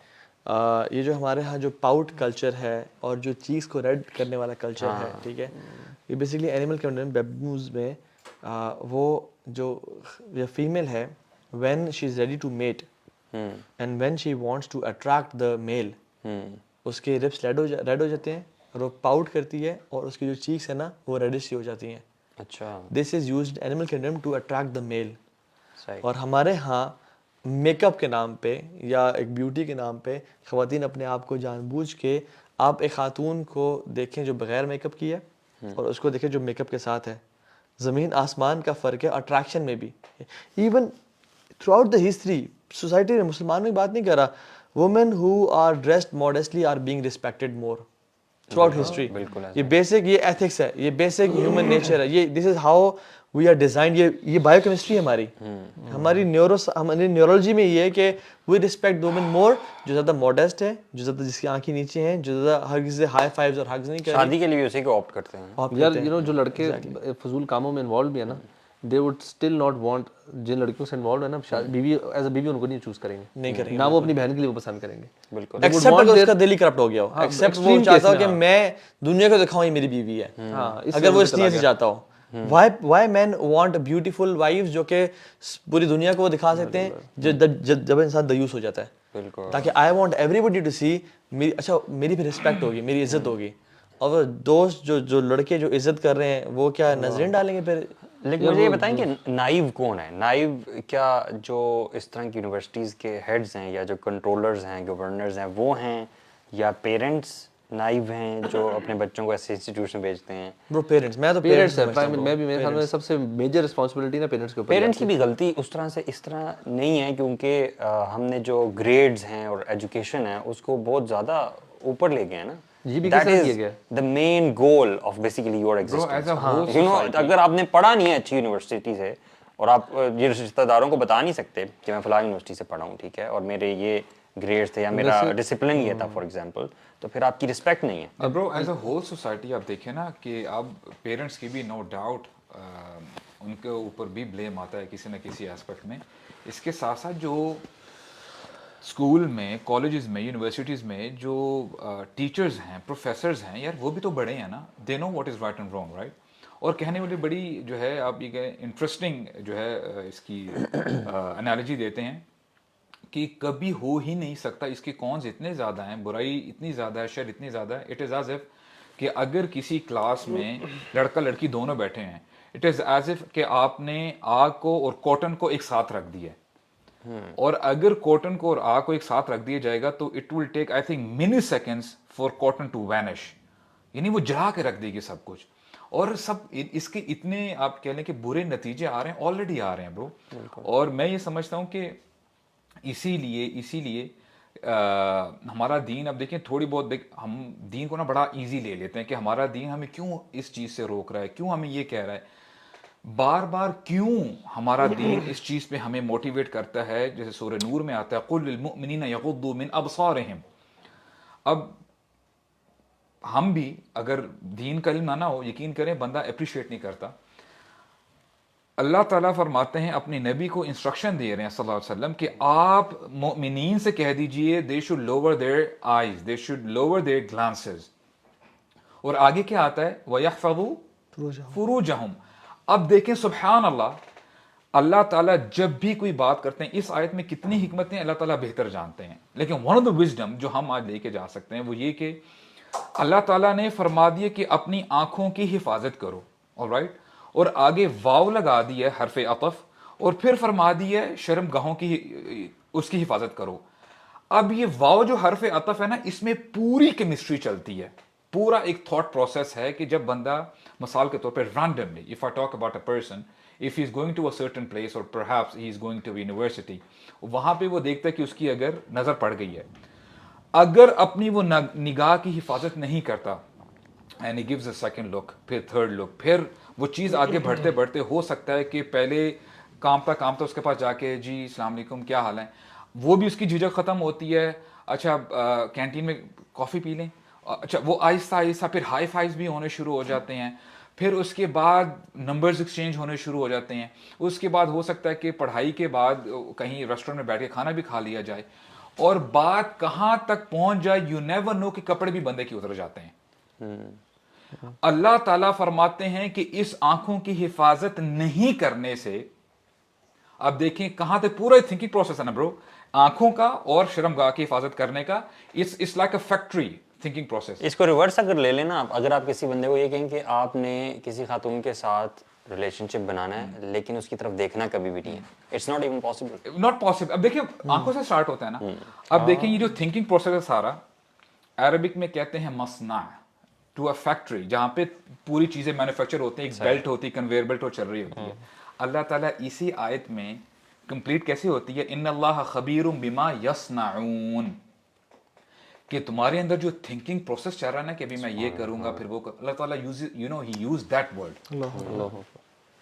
یہ جو ہمارے ہاں جو پاؤٹ کلچر ہے اور جو چیز کو ریڈ کرنے والا کلچر ہے, ٹھیک ہے, یہ بیسکلی اینیمل کنگڈم بیبوز میں وہ جو فیمیل ہے, when she is ready to mate and when she wants to attract the male, اس کے ربس ریڈ ہو جاتے ہیں اور وہ پاؤٹ کرتی ہے اور اس کی جو چیکس ہے نا وہ ریڈش سی ہو جاتی ہیں. اچھا, this is used animal kingdom to attract the male. اور ہمارے ہاں میک اپ کے نام پہ یا ایک بیوٹی کے نام پہ خواتین اپنے آپ کو جان بوجھ کے, آپ ایک خاتون کو دیکھیں جو بغیر میک اپ کی ہے اور اس کو دیکھیں جو میک اپ کے ساتھ ہے, زمین آسمان کا فرق ہے اٹریکشن میں بھی. Even throughout the history society میں, مسلمان میں بات نہیں کر رہا, women who are dressed modestly are being respected more throughout history. یہ بیسک, یہ ایتھکس ہے, یہ بیسک ہیومن نیچر ہے, یہ this is how we are designed. یہ بایو کیمسٹری ہے ہماری نیورولوجی میں یہ ہے کہ وی ریسپیکٹ وومن مور, جو زیادہ ماڈیسٹ ہے, جو زیادہ جس کی آنکھیں نیچے ہیں, جو زیادہ ہر کسی سے ہائی فائیوز اور ہگز نہیں کرتی. شادی کے لیے اسی کو آپٹ کرتے ہیں یار. جو لڑکے فضول کاموں میں انوالو بھی ہے نا, they would still not want, جن لڑکیوں سے انوالو ہے نا بیوی ایز اے بیوی ان کو نہیں چوز کریں گے, نہ وہ اپنی بہن کے لیے وہ پسند کریں گے. بالکل, ایکسپٹ اگر اس کا دل ہی کرپٹ ہو گیا ہو, ایکسپٹ وہ چاہتا ہو کہ میں دنیا کو دکھاؤں یہ میری بیوی ہے, اگر وہ اس لیے سے چاہتا ہو. Why men want beautiful wives جو کہ پوری دنیا کو وہ دکھا سکتے ہیں, جب انسان دیوس ہو جاتا ہے, تاکہ I want everybody to see اچھا میری بھی رسپیکٹ ہوگی, میری عزت ہوگی. اور دوست جو لڑکے جو عزت کر رہے ہیں وہ کیا نظریں ڈالیں گے پھر. لیکن مجھے یہ بتائیں کہ نائیو کون ہے؟ نائیو کیا جو اس طرح کی یونیورسٹیز کے ہیڈز ہیں یا جو کنٹرولرز ہیں, گورنرز ہیں, وہ ہیں, یا پیرنٹس نائیو ہیں جو اپنے بچوں کو ایسے انسٹیٹیوشن بھیجتے ہیں؟ برو پیرنٹس, میں تو پیرنٹس میں بھی میرے خیال میں سب سے میجر رسپانسبلٹی نا پیرنٹس کے اوپر. پیرنٹس کی بھی غلطی اس طرح نہیں ہے, کیونکہ ہم نے جو گریڈز ہیں اور ایجوکیشن ہے اس کو بہت زیادہ اوپر لے گئے ہیں نا. That is the main goal of basically your existence. You know, اگر آپ نے پڑھا نہیں ہے اچھی یونیورسٹی سے, اور آپ یہ رشتہ داروں کو بتا نہیں سکتے کہ میں فلاں یونیورسٹی سے پڑھا ہوں, ٹھیک ہے, اور میرے یہ گریڈز تھے یا میرا ڈسپلن یہ تھا فار ایگزامپل, تو پھر آپ کی رسپیکٹ نہیں ہے. برو ایز اے ہول سوسائٹی آپ دیکھیں نا کہ اب پیرنٹس کی بھی نو ڈاؤٹ ان کے اوپر بھی بلیم آتا ہے کسی نہ کسی ایسپیکٹ میں. اس کے ساتھ ساتھ جو اسکول میں, کالجز میں, یونیورسٹیز میں جو ٹیچرز ہیں, پروفیسرز ہیں یار, وہ بھی تو بڑے ہیں نا, they know what is right and wrong, right. اور کہنے والی بڑی جو ہے آپ یہ انٹرسٹنگ جو ہے اس کی انالوجی دیتے ہیں کہ کبھی ہو ہی نہیں سکتا, اس کے کونز اتنے زیادہ ہیں, برائی اتنی زیادہ ہے, شر اتنی زیادہ ہے. اٹ از ایز اف کہ اگر کسی کلاس میں لڑکا لڑکی دونوں بیٹھے ہیں, اٹ از ایز اف کہ آپ نے آگ کو اور کاٹن کو ایک ساتھ رکھ دیا ہے, اور اگر کاٹن کو اور آگ کو ایک ساتھ رکھ دیا جائے گا تو it will take I think many seconds for cotton to vanish, یعنی وہ جلا کے رکھ دے گی سب کچھ. اور سب اس کے اتنے آپ کہہ لیں کہ برے نتیجے آ رہے ہیں, آلریڈی آ رہے ہیں برو. اور میں یہ سمجھتا ہوں کہ اسی لیے ہمارا دین, اب دیکھیں تھوڑی بہت ہم دین کو نا بڑا ایزی لے لیتے ہیں کہ ہمارا دین ہمیں کیوں اس چیز سے روک رہا ہے, کیوں ہمیں یہ کہہ رہا ہے, بار بار کیوں ہمارا دین اس چیز پہ ہمیں موٹیویٹ کرتا ہے. جیسے سورہ نور میں آتا ہے قُلْ لِلْمُؤْمِنِينَ يَغُضُّوا مِنْ أَبْصَارِهِمْ. اب ہم بھی اگر دین کا علم نہ ہو, یقین کریں بندہ اپریشیٹ نہیں کرتا. اللہ تعالیٰ فرماتے ہیں, اپنے نبی کو انسٹرکشن دے رہے ہیں صلی اللہ علیہ وسلم کہ آپ مؤمنین سے کہہ دیجئے they should lower their eyes, they should lower their glances. اور آگے کیا آتا ہے وَيَحْفَظُوا فُرُوجَهُمْ. اب دیکھیں سبحان اللہ, اللہ تعالیٰ جب بھی کوئی بات کرتے ہیں, اس آیت میں کتنی حکمتیں اللہ تعالیٰ بہتر جانتے ہیں, لیکن one of the wisdom جو ہم آج لے کے جا سکتے ہیں وہ یہ کہ اللہ تعالیٰ نے فرما دیا کہ اپنی آنکھوں کی حفاظت کرو, alright, اور آگے واو لگا دی ہے حرف عطف, اور پھر فرما دی ہے شرم گاہوں کی اس کی حفاظت کرو. اب یہ واو جو حرف عطف ہے نا, اس میں پوری کیمسٹری چلتی ہے, پورا ایک تھاٹ پروسیس ہے کہ جب بندہ مثال کے طور پہ randomly, if I talk about a person, if he is going to a certain place or perhaps he is going to a university, وہاں پہ وہ دیکھتا ہے کہ اس کی اگر نظر پڑ گئی ہے, اگر اپنی وہ نگاہ کی حفاظت نہیں کرتا, and he gives a second look, پھر third look, پھر وہ چیز آگے بڑھتے بڑھتے ہو سکتا ہے کہ پہلے کامتا اس کے پاس جا کے جی السلام علیکم کیا حال ہے, وہ بھی اس کی جھجک ختم ہوتی ہے, اچھا کینٹین میں کافی پی لیں, اچھا وہ آہستہ آہستہ پھر ہائی فائز بھی ہونے شروع ہو جاتے ہیں, پھر اس کے بعد نمبرز ایکسچینج ہونے شروع ہو جاتے ہیں, اس کے بعد ہو سکتا ہے کہ پڑھائی کے بعد کہیں ریسٹورینٹ میں بیٹھ کے کھانا بھی کھا لیا جائے, اور بات کہاں تک پہنچ جائے یو نیور نو, کہ کپڑے بھی بندے کے اتر جاتے ہیں. اللہ تعالیٰ فرماتے ہیں کہ اس آنکھوں کی حفاظت نہیں کرنے سے, اب دیکھیں کہاں تک پورا تھنکنگ پروسیس ہے نا برو, آنکھوں کا اور شرمگاہ کی حفاظت کرنے کا, it's like a factory thinking process. اس کو ریورس اگر لے لینا آپ, اگر آپ کسی بندے کو یہ کہیں کہ آپ نے کسی خاتون کے ساتھ ریلیشن شپ بنانا ہے لیکن اس کی طرف دیکھنا کبھی بھی نہیں ہے, it's not even possible. Not possible. اب دیکھیں آنکھوں سے سٹارٹ ہوتا ہے نا. اب دیکھیں یہ جو تھنکنگ پروسیس ہے سارا, عربک میں کہتے ہیں مصنع, ٹو اے فیکٹری جہاں پہ پوری چیزیں مینوفیکچر ہوتی ہیں, ایک بیلٹ ہوتی ہے, کنویئر بیلٹ چل رہی ہوتی ہے. اللہ تعالیٰ اسی آیت میں کمپلیٹ کیسی ہوتی ہے, ان اللہ خبیر بما یصنعون, کہ تمہارے اندر جو تھنکنگ پروسیس چل رہا ہے نا کہ ابھی میں یہ کروں گا پھر وہ اللہ تعالیٰ he used that word.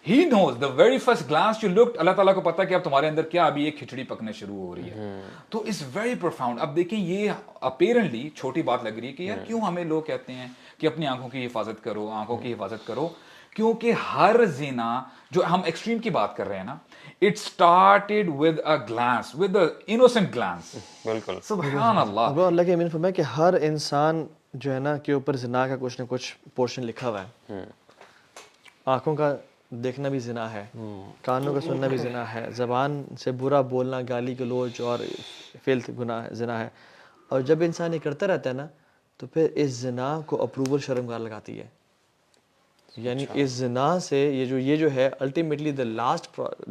He knows the very first glance you looked, اللہ تعالیٰ کو پتا کہ اب تمہارے اندر کیا ابھی ایک کھچڑی پکنے شروع ہو رہی ہے. تو it's very profound. اب دیکھیں یہ apparently چھوٹی بات لگ رہی ہے کہ یار کیوں ہمیں لوگ کہتے ہیں کہ اپنی آنکھوں کی حفاظت کرو, آنکھوں کی حفاظت کرو, کیونکہ ہر زنا جو ہم ایکسٹریم کی بات کر رہے ہیں نا, it started with a glance, with the innocent glance. بالکل سبحان اللہ. اب اللہ کے امین فرمائے کہ ہر انسان جو ہے نا کے اوپر زنا کا کچھ نہ کچھ پورشن لکھا ہوا ہے. آنکھوں کا دیکھنا بھی زنا ہے, کانوں کا سننا بھی زنا ہے, زبان سے برا بولنا, گالی گلوچ اور فیلتھ گناہ زنا ہے. اور جب انسان یہ کرتا رہتا ہے نا تو پھر اس زنا کو اپروول شرمگاہ لگاتی ہے. یعنی اس زنا سے یہ جو ہے الٹیمیٹلی دا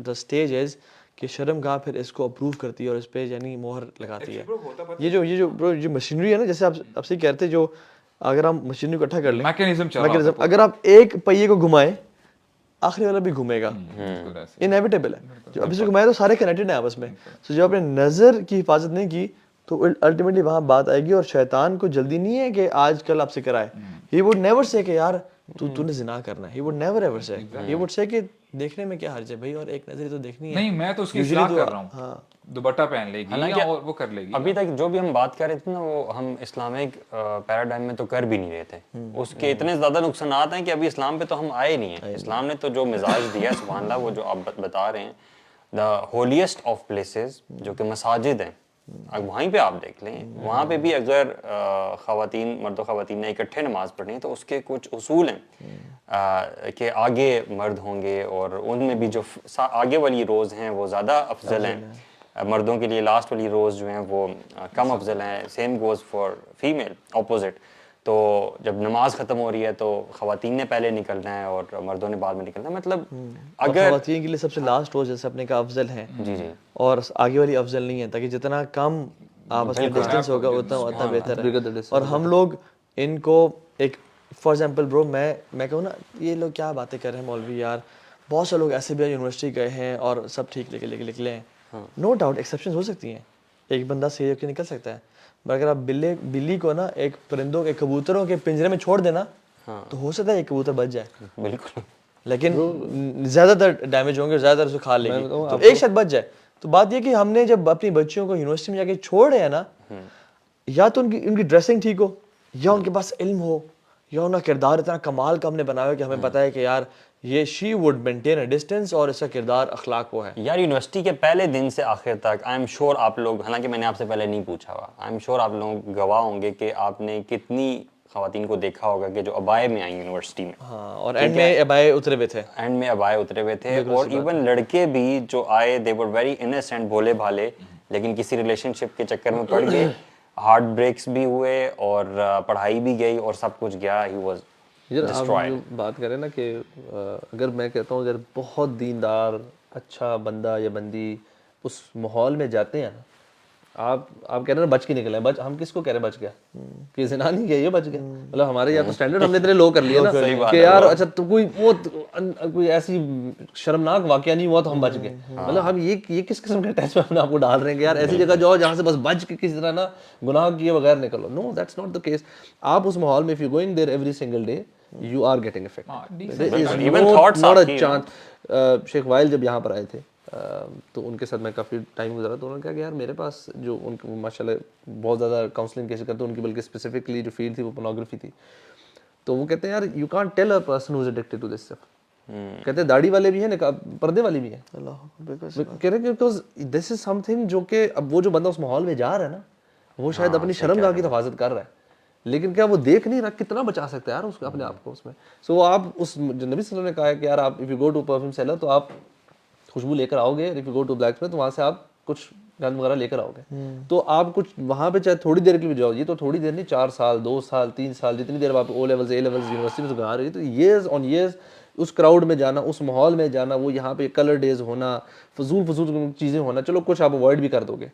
اسٹیج از کہ شرمگاہ پھر اس کو اپروو کرتی ہے اور اس پہ یعنی مہر لگاتی ہے. یہ جو مشینری ہے نا, جیسے آپ سے کہتے جو اگر ہم مشینری کو اکٹھا کر لیں, میکینزم, اگر آپ ایک پہیے کو گھمائیں آخری والا بھی گھومے گا, انیویٹیبل ہے. جو اب اسے گھمائے تو سارے کنیکٹڈ ہیں آپس میں. سو جب آپ نے نظر کی حفاظت نہیں کی تو الٹیمیٹلی وہاں بات آئے گی, اور شیطان کو جلدی نہیں ہے کہ آج کل آپ سے کرائے. ہی وڈ نیور سے کہ یار تو نے زنا کرنا ہے. ہی وڈ نیور ایور سے. ہی وڈ سے کہ دیکھنے میں کیا حرج ہے بھائی, اور ایک نظر تو دیکھنی ہے. نہیں میں تو اس کی اصلاح کر رہا ہوں, دوپٹہ پہن لے گی اور وہ کر لے گی. ابھی تک جو بھی ہم بات کر رہے تھے نا, وہ ہم اسلامک پیراڈائم میں تو کر بھی نہیں رہے تھے. اس کے اتنے زیادہ نقصانات ہیں کہ ابھی اسلام پہ تو ہم آئے نہیں ہیں. اسلام نے تو جو مزاج دیا ہے سبحان اللہ, وہ جو آپ بتا رہے ہیں, دا ہولیسٹ آف پلیسز جو کہ مساجد ہیں, وہیں پہ آپ دیکھ لیں, وہاں پہ بھی اگر خواتین, مرد و خواتین نے اکٹھے نماز پڑھنی ہے تو اس کے کچھ اصول ہیں کہ آگے مرد ہوں گے, اور ان میں بھی جو آگے والی روز ہیں وہ زیادہ افضل ہیں, مردوں کے لیے لاسٹ والی روز جو ہیں وہ کم افضل ہیں. Same goes for female opposite. تو جب نماز ختم ہو رہی ہے تو خواتین نے پہلے نکلنا ہے اور مردوں نے بعد میں نکلنا ہے. مطلب اگر خواتین کے لیے سب سے لاسٹ روز جیسے اپنے کا افضل ہے, جی جی, اور آگے والی افضل نہیں ہے, تاکہ جتنا کم آپس میں ڈسٹینس ہوگا اتنا بہتر ہے. اور ہم لوگ ان کو ایک فار ایگزامپل برو میں کہوں نا, یہ لوگ کیا باتیں کر رہے ہیں مولوی یار, بہت سے لوگ ایسے بھی یونیورسٹی گئے ہیں اور سب ٹھیک نکلے ہیں. نو ڈاؤٹ ایکسیپشنز ہو سکتی ہیں, ایک بندہ صحیح ہو کے نکل سکتا ہے, مگر اگر آپ بلی کو نا ایک پرندوں کے کبوتروں کے پنجرے میں چھوڑ دینا تو ہو سکتا ہے ایک کبوتر بچ جائے, بالکل, لیکن زیادہ تر ڈیمیج ہوں گے, زیادہ تر اسے کھا لے گی, تو ایک شاید بچ جائے. تو بات یہ کہ ہم نے جب اپنی بچیوں کو یونیورسٹی میں جا کے چھوڑ رہے ہیں نا, یا تو ان کی ڈریسنگ ٹھیک ہو, یا ان کے پاس علم ہو, یا ان کا کردار اتنا کمال کا ہم نے بنایا ہو کہ ہمیں پتہ ہے کہ یار یہ she would maintain a distance, اور اس کا کردار اخلاق وہ ہے. یار یونیورسٹی کے پہلے دن سے آخر تک آئی ایم شیور آپ لوگ, حالانکہ میں نے آپ سے پہلے نہیں پوچھا ہوا, آئی ایم شیور آپ لوگ گواہ ہوں گے کہ آپ نے کتنی خواتین کو دیکھا ہوگا کہ جو ابائے میں آئیں یونیورسٹی میں. ہاں, اور اینڈ میں ابائے اترے ہوئے تھے, اینڈ میں ابائے اترے ہوئے تھے, اور ایون لڑکے بھی جو آئے دے ور ویری انسینٹ, بھولے بھالے, لیکن کسی ریلیشن شپ کے چکر میں پڑ گئے, ہارٹ بریکس بھی ہوئے, اور پڑھائی بھی گئی, اور سب کچھ گیا. ہی واز آپ جو بات کریں نا کہ اگر میں کہتا ہوں اگر بہت دیندار اچھا بندہ یا بندی اس ماحول میں جاتے ہیں نا, آپ کہہ رہے ہیں نا بچ کے نکلے ہیں, ہم کس کو کہہ رہے ہیں بچ گیا, کہ زنا نہیں کیا یہ بچ گیا, مطلب ہمارے یہاں تو اسٹینڈرڈ ہم نے اتنے لو کر لیے نا کہ یار اچھا تو کوئی ایسی شرمناک واقعہ نہیں ہوا تو ہم بچ گئے. مطلب ہم یہ کس قسم کے ٹیسٹ میں اپنے آپ کو ڈال رہے ہیں کہ یار ایسی جگہ جاؤ جہاں سے بس بچ کے کسی طرح نا گناہ کیے بغیر نکلو. نو, دیٹس ناٹ دا کیس. آپ اس ماحول میں if you going there every single day you are getting affected. There is not a chance. Sheikh while جب یہاں پر آئے تھے تو ان کے ساتھ میں کافی ٹائم گزارا, تو انہوں نے کہا کہ یار میرے پاس جو ان کو ماشاء اللہ بہت زیادہ کاؤنسلنگ کیسے کرتے, ان کی بلکہ اسپیسیفکلی جو فیلڈ تھی وہ پورنوگرافی تھی. تو وہ کہتے ہیں یار you can't tell a person who is addicted to this stuff. کہتے ہیں داڑھی والے بھی ہیں, پردے والی بھی ہیں. کہہ رہے ہیں because this is some thing جو کہ اب وہ جو بندہ اس ماحول میں جا رہا ہے نا, وہ شاید اپنی شرمگاہ کی حفاظت کر رہا ہے, لیکن کیا وہ دیکھ نہیں رہا کتنا بچا سکتا ہے یار اس کو اپنے آپ کو اس میں. سو آپ اس نبی صلی اللہ علیہ وسلم نے کہا ہے کہ یار آپ if you go to perfume seller تو آپ خوشبو لے کر آؤ گے, if you go to blacksmith تو وہاں سے آپ کچھ گند وغیرہ لے کر آؤ گے. تو آپ کچھ وہاں پہ چاہے تھوڑی دیر کے لیے جاؤ, یہ تو تھوڑی دیر نہیں, 4 سال 2 سال 3 سال جتنی دیر آپ O levels A levels university میں گزار رہی ہے, تو ایئرز آن ایئرز اس کراؤڈ میں جانا, اس ماحول میں جانا, وہ یہاں پہ کلر ڈیز ہونا, فضول چیزیں ہونا, چلو کچھ آپ اوائڈ بھی کر دو گے,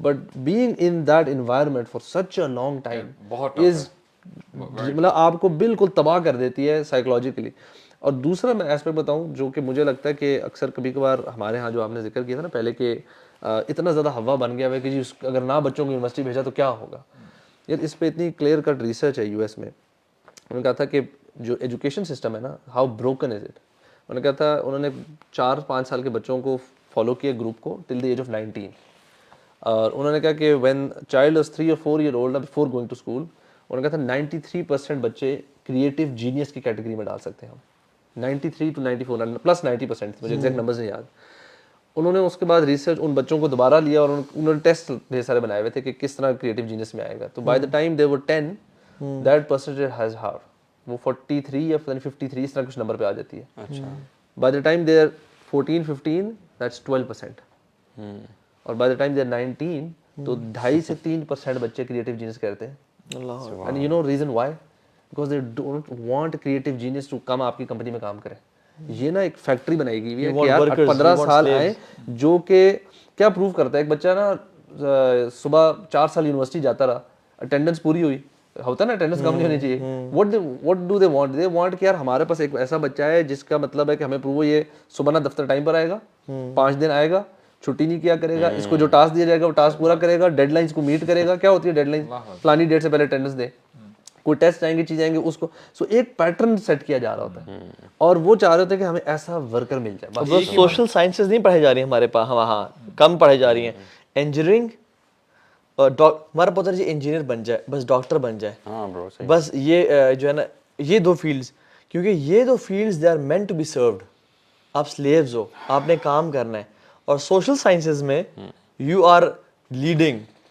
but being in that environment for such a long time is مطلب آپ کو بالکل تباہ کر دیتی ہے سائیکولوجیکلی. اور دوسرا میں ایسپیکٹ بتاؤں جو کہ مجھے لگتا ہے کہ اکثر کبھی کبھار ہمارے ہاں جو آپ نے ذکر کیا تھا نا پہلے کہ اتنا زیادہ ہوا بن گیا ہے کہ جی اگر نہ بچوں کو یونیورسٹی بھیجا تو کیا ہوگا. یار اس پہ اتنی کلیئر کٹ ریسرچ ہے یو ایس میں. انہوں نے کہا تھا کہ جو ایجوکیشن سسٹم ہے نا, ہاؤ بروکن از اٹ. انہوں نے کہا تھا انہوں نے 4-5 سال کے بچوں کو فالو کیا گروپ کو ٹل دی ایج آف 19, اور انہوں نے کہا کہ when child is 3 or 4 year old before going to school, انہوں نے کہا تھا 93% بچے کریٹو جینیس کی کیٹیگری میں ڈال سکتے ہیں ہم. 93 to 94 پلس 90%, مجھے ایگزیکٹ نمبرز نہیں یاد. انہوں نے اس کے بعد ریسرچ ان بچوں کو دوبارہ لیا اور انہوں نے ٹیسٹ ڈھیر سارے بنائے ہوئے تھے کہ کس طرح کریٹو جینیس میں آئے گا. تو by the time they were 10 that percentage has ہار, وہ 43 یا 53 اس طرح کچھ نمبر پہ آ جاتی ہے. By the time they are 14-15 that's 12%, اور by the time they are 19 تو 2.5 سے 3% بچے کریٹو جینیس کرتے ہیں. And you know reason why, because they don't want creative genius to come آپ کی کمپنی میں کام کرے. یہ نا ایک فیکٹری بنائی گئی ہے کہ یار 15 سال آئے, جو کہ کیا پروو کرتا ہے, ایک بچہ نا صبح 4 سال یونیورسٹی جاتا رہا, اٹینڈنس پوری ہوئی, ہوتا ہے نا اٹینڈنس کم نہیں ہونی چاہیے. What do they want, they want کہ یار ہمارے پاس ایک ایسا بچہ ہے جس کا مطلب ہے کہ ہمیں پروو یہ صبح نا دفتر ٹائم پر آئے گا, 5 دن آئے گا, چھٹی نہیں کیا کرے گا, اس کو جو ٹاسک دیا جائے گا وہ ٹاسک پورا کرے گا, ڈیڈ لائنس کو میٹ کرے گا. کیا ہوتی ہے ڈیڈ لائن, فلانی ڈیٹ سے پہلے اٹینڈنس دے, کوئی ٹیسٹ آئیں گے چیزیں آئیں گے اس کو. سو ایک پیٹرن سیٹ کیا جا رہا ہوتا ہے, اور وہ چاہ رہے ہوتے ہیں کہ ہمیں ایسا ورکر مل جائے. بس سوشل سائنسز نہیں پڑھائی جا رہی ہیں ہمارے پاس, وہاں کم پڑھائی جا رہی ہیں. انجینئرنگ اور ہمارا پتہ جی انجینئر بن جائے, بس ڈاکٹر بن جائے, بس یہ جو ہے نا یہ 2 فیلڈز, کیونکہ یہ 2 fields they are meant to be served. آپ سلیوز ہو, آپ نے کام کرنا ہے. اور سوشل سائنسز میں یو آر لیڈنگ,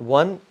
1,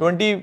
20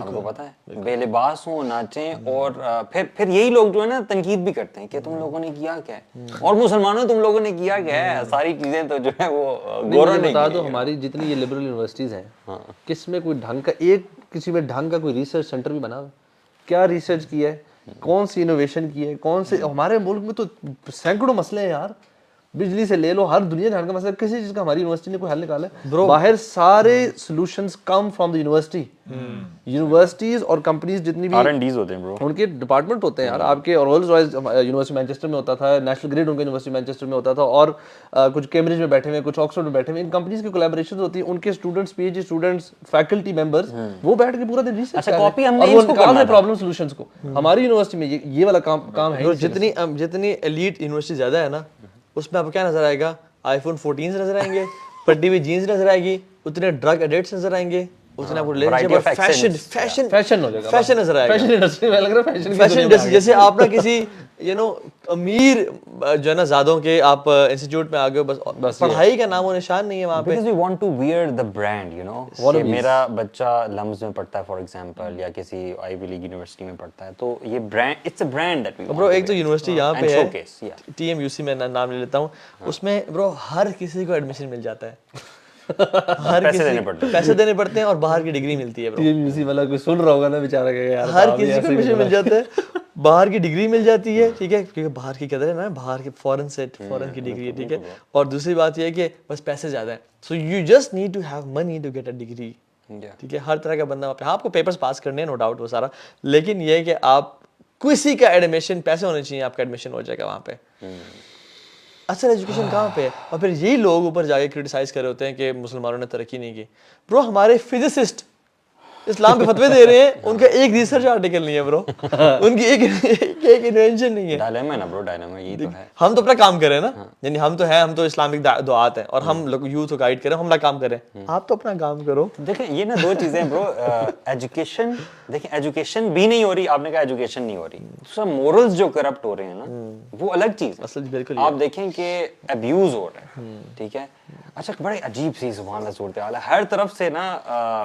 آپ کو پتا ہے بے لباس ہوں ناچیں اور پھر یہی لوگ جو ہے نا تنقید بھی کرتے ہیں کہ تم لوگوں نے کیا کیا ہے اور مسلمانوں تم لوگوں نے کیا کیا ہے, ساری چیزیں تو جو ہے وہ گوروں نے بتا دو ہماری جتنی یہ لبرل یونیورسٹیز ہیں کس میں کوئی ڈھنگ کا کسی میں ڈھنگ کا کوئی ریسرچ سینٹر بھی بنا ہوا, کیا ریسرچ کیا ہے, کون سی انوویشن کی ہے, کون سے ہمارے ملک میں تو سینکڑوں مسئلے ہیں یار, بجلی سے لے لو, ہر دنیا جہان کا مسئلہ کسی چیز کا ہماری یونیورسٹی نے کوئی حل نکالا ہے. باہر سارے solutions come from the university. Universities اور کمپنیز جتنی بھی R&Ds ہوتے ہیں برو, ان کے ڈپارٹمنٹ ہوتے ہیں یار. آپ کے رولز رائس یونیورسٹی مینچسٹر میں ہوتا تھا, نیشنل گریڈ ان کا یونیورسٹی مینچسٹر میں ہوتا تھا, اور کچھ کیمبرج میں بیٹھے ہوئے, کچھ آکسفورڈ میں بیٹھے ہوئے. ان کمپنیز کی کولیبریشن ہوتی ہیں, ان کے students, P H D students, faculty members, وہ بیٹھ کے پورا دن ریسرچ کر رہے ہیں اور وہ نکال رہے پرابلم سولوشنز کو. ہماری یونیورسٹی میں یہ والا کام ہے. جتنی ایلیٹ یونیورسٹی زیادہ ہے نا, اس میں آپ کو کیا نظر آئے گا, آئی فون 14 نظر آئیں گے, پٹی ہوئی جینس نظر آئے گی, اتنے ڈرگ ایڈکٹس نظر آئیں گے, اتنے آپ کو فیشن ہو جائے گا, فیشن نظر آئے گا. فیشن انڈسٹری میں لگ رہا ہے فیشن انڈسٹری جیسے آپ نا کسی امیر جو ہے نا زادوں کے آپ انسٹیٹیوٹ میں آ گئے, بس پڑھائی کا نام و نشان نہیں ہے وہاں پہ. because we want to wear the brand, you know, کہ میرا بچہ لمز میں پڑھتا ہے فار ایگزامپل, یا کسی آئی وی لیگ یونیورسٹی میں پڑھتا ہے, تو یہ brand, it's a brand that we want. Bro ایک تو یونیورسٹی یہاں پہ ہے ٹی ایم یو سی, میں نام لے لیتا ہوں, اس میں برو ہر کسی کو ایڈمیشن مل جاتا ہے, پیسے دینے پڑتے ہیں اور باہر کی ڈگری ملتی ہے. ٹی ایم یو سی والا کوئی سن رہا ہوگا نا بیچارہ کہ یار ہر کسی کو ایڈمیشن مل جاتا ہے, باہر کی ڈگری مل جاتی ہے, ٹھیک ہے, کیونکہ باہر کی قدر ہے نا, باہر کے فورن کی ڈگری ہے, ٹھیک ہے. اور دوسری بات یہ ہے کہ بس پیسے زیادہ ہیں, so you just need to have money to get a degree, ٹھیک ہے. ہر طرح کا بندہ وہاں پہ, آپ کو پیپرز پاس کرنے ہیں نو ڈاؤٹ وہ سارا, لیکن یہ ہے کہ آپ کسی کا ایڈمیشن, پیسے ہونے چاہیے, آپ کا ایڈمیشن ہو جائے گا وہاں پہ. اصل ایجوکیشن کہاں پہ ہے؟ اور پھر یہی لوگ اوپر جا کے کرٹیسائز کر رہے ہوتے ہیں کہ مسلمانوں نے ترقی نہیں کی. برو ہمارے فزسسٹ اسلام پہ فتوے دے رہے ہیں, ان کا ایک ریسرچ آرٹیکل نہیں ہے برو, ان کی ایک انوینشن نہیں ہے. ڈائلیما ہے نا برو, ڈائلیما یہی تو ہے. ہم تو اپنا کام کریں نا, یعنی ہم تو ہیں, ہم تو اسلامک دعات ہیں, اور ہم لوگ یوتھ کو گائیڈ کریں, ہم اپنا کام کریں, آپ تو اپنا کام کرو. دیکھیں یہ نا دو چیزیں برو, ایجوکیشن, دیکھیں ایجوکیشن بھی نہیں ہو رہی, آپ نے کہا ایجوکیشن نہیں ہو رہی, دوسرا مورلز جو کرپٹ ہو رہے ہیں نا, وہ الگ چیز ہے. اصل بالکل آپ دیکھیں کہ ابیوز ہو رہا ہے, ٹھیک ہے. اچھا بڑے عجیب سی سبحان اللہ صورتحال ہے, ہر طرف سے نا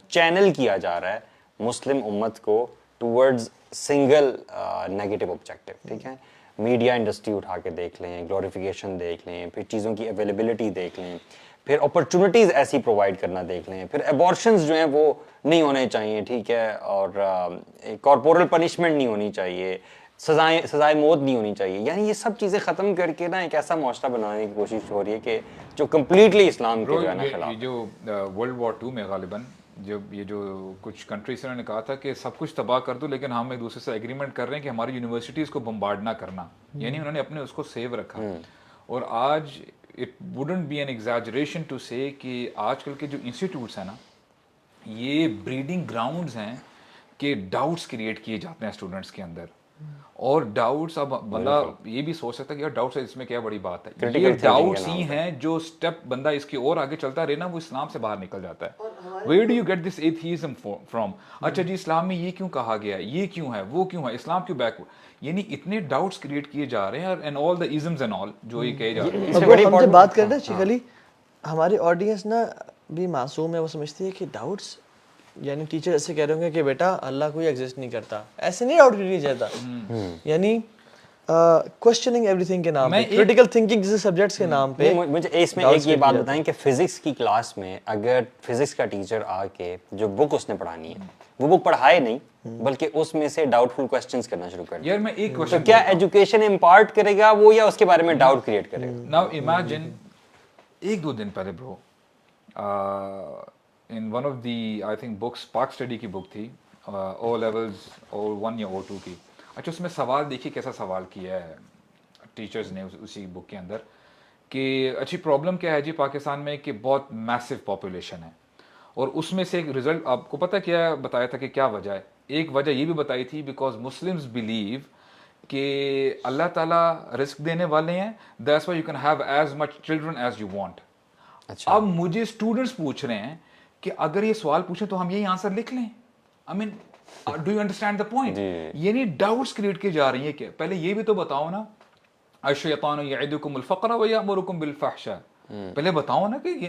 چینل کیا جا رہا ہے مسلم امت کو ٹورڈز سنگل نیگیٹو آبجیکٹیو, ٹھیک ہے. میڈیا انڈسٹری اٹھا کے دیکھ لیں, گلوریفیکیشن دیکھ لیں, پھر چیزوں کی اویلیبلٹی دیکھ لیں, پھر اپرچونیٹیز ایسی پرووائڈ کرنا دیکھ لیں, پھر ایبورشنز جو ہیں وہ نہیں ہونے چاہیے, ٹھیک ہے, اور کارپورل پنشمنٹ نہیں ہونی چاہیے, سزائے موت نہیں ہونی چاہیے. یعنی یہ سب چیزیں ختم کر کے نا ایک ایسا معاشرہ بنانے کی کوشش ہو رہی ہے کہ جو کمپلیٹلی اسلام کے جو ہے نا خلاف. جو ورلڈ وار 2 میں غالباً جب یہ جو کچھ کنٹریز نے کہا تھا کہ سب کچھ تباہ کر دو, لیکن ہم ایک دوسرے سے ایگریمنٹ کر رہے ہیں کہ ہماری یونیورسٹیز کو بمبارڈ نہ کرنا, یعنی انہوں نے اپنے اس کو سیو رکھا. اور آج it wouldn't be an exaggeration to say کہ آج کل کے جو انسٹیٹیوٹس ہیں نا, یہ بریڈنگ گراؤنڈز ہیں کہ ڈاؤٹس کریٹ کیے جاتے ہیں اسٹوڈنٹس کے اندر. اور ڈاؤٹس, اب بندہ یہ بھی سوچ سکتا ہے کہ یار ڈاؤٹس اس میں کیا بڑی بات ہے, یہ ڈاؤٹس ہی ہیں جو اسٹیپ بندہ اس کی اور آگے چلتا رہے نا وہ اسلام سے باہر نکل جاتا ہے. Where do you get this atheism from, اچھا جی اسلام میں یہ کیوں کہا گیا ہے, یہ کیوں ہے, وہ کیوں ہے, اسلام کیوں بیک, یعنی اتنے ڈاؤٹس کریٹ کیے جا رہے ہیں, and all the ازمز and all جو یہ کہے جا رہے ہیں. ہم جب بات کرتے ہیں چیخلی, ہماری آڈینس نا بھی معصوم ہے, وہ سمجھتی ہے کہ ڈاؤٹس, یعنی ٹیچر ایسے کہہ رہے ہوں گے کہ بیٹا اللہ کوئی ایگزسٹ نہیں کرتا, ایسے نہیں ڈاؤٹ کیا جاتا. یعنی کوسچننگ ایوری تھنگ کے نام پہ, کریٹیکل تھنکنگ جیسے سبجیکٹس کے نام پہ. مجھے اس میں ایک یہ بات بتائیں کہ فزکس کی کلاس میں اگر فزکس کا ٹیچر آ کے جو بک اس نے پڑھانی ہے وہ بک پڑھائے نہیں, بلکہ اس میں سے ڈاؤٹ فل کوسچنز کرنا شروع کر دیں, یار میں ایک تو کوشچن, کیا ایجوکیشن امپارٹ کرے گا وہ, یا اس کے بارے میں ڈاؤٹ کریٹ کرے گا؟ ناؤ امیجن 1-2 دن پہلے برو in one of the I think books, Park Study کی بک تھی, O levels O1 یا O2 کی. اچھا اس میں سوال دیکھیے کیسا سوال کیا ہے ٹیچرز نے اسی بک کے اندر, کہ اچھی پرابلم کیا ہے جی پاکستان میں کہ بہت میسو پاپولیشن ہے, اور اس میں سے ایک رزلٹ آپ کو پتہ کیا بتایا تھا کہ کیا وجہ ہے. ایک وجہ یہ بھی بتائی تھی بیکاز مسلمز بلیو کہ اللہ تعالیٰ رزق دینے والے ہیں, that's why you can have as much children as you want. اب مجھے اسٹوڈنٹس پوچھ رہے ہیں کہ اگر یہ سوال پوچھیں تو ہم یہی آنسر لکھ لیں. I mean do you understand the point, یعنی ڈاؤٹس کریٹ کی جا رہی ہیں. کہ پہلے یہ بھی تو بتاؤ نا, الشیطان یعدکم الفقر ویأمرکم بالفحشاء, پہلے بتاؤ نا کہ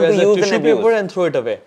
as a tissue paper and throw it away.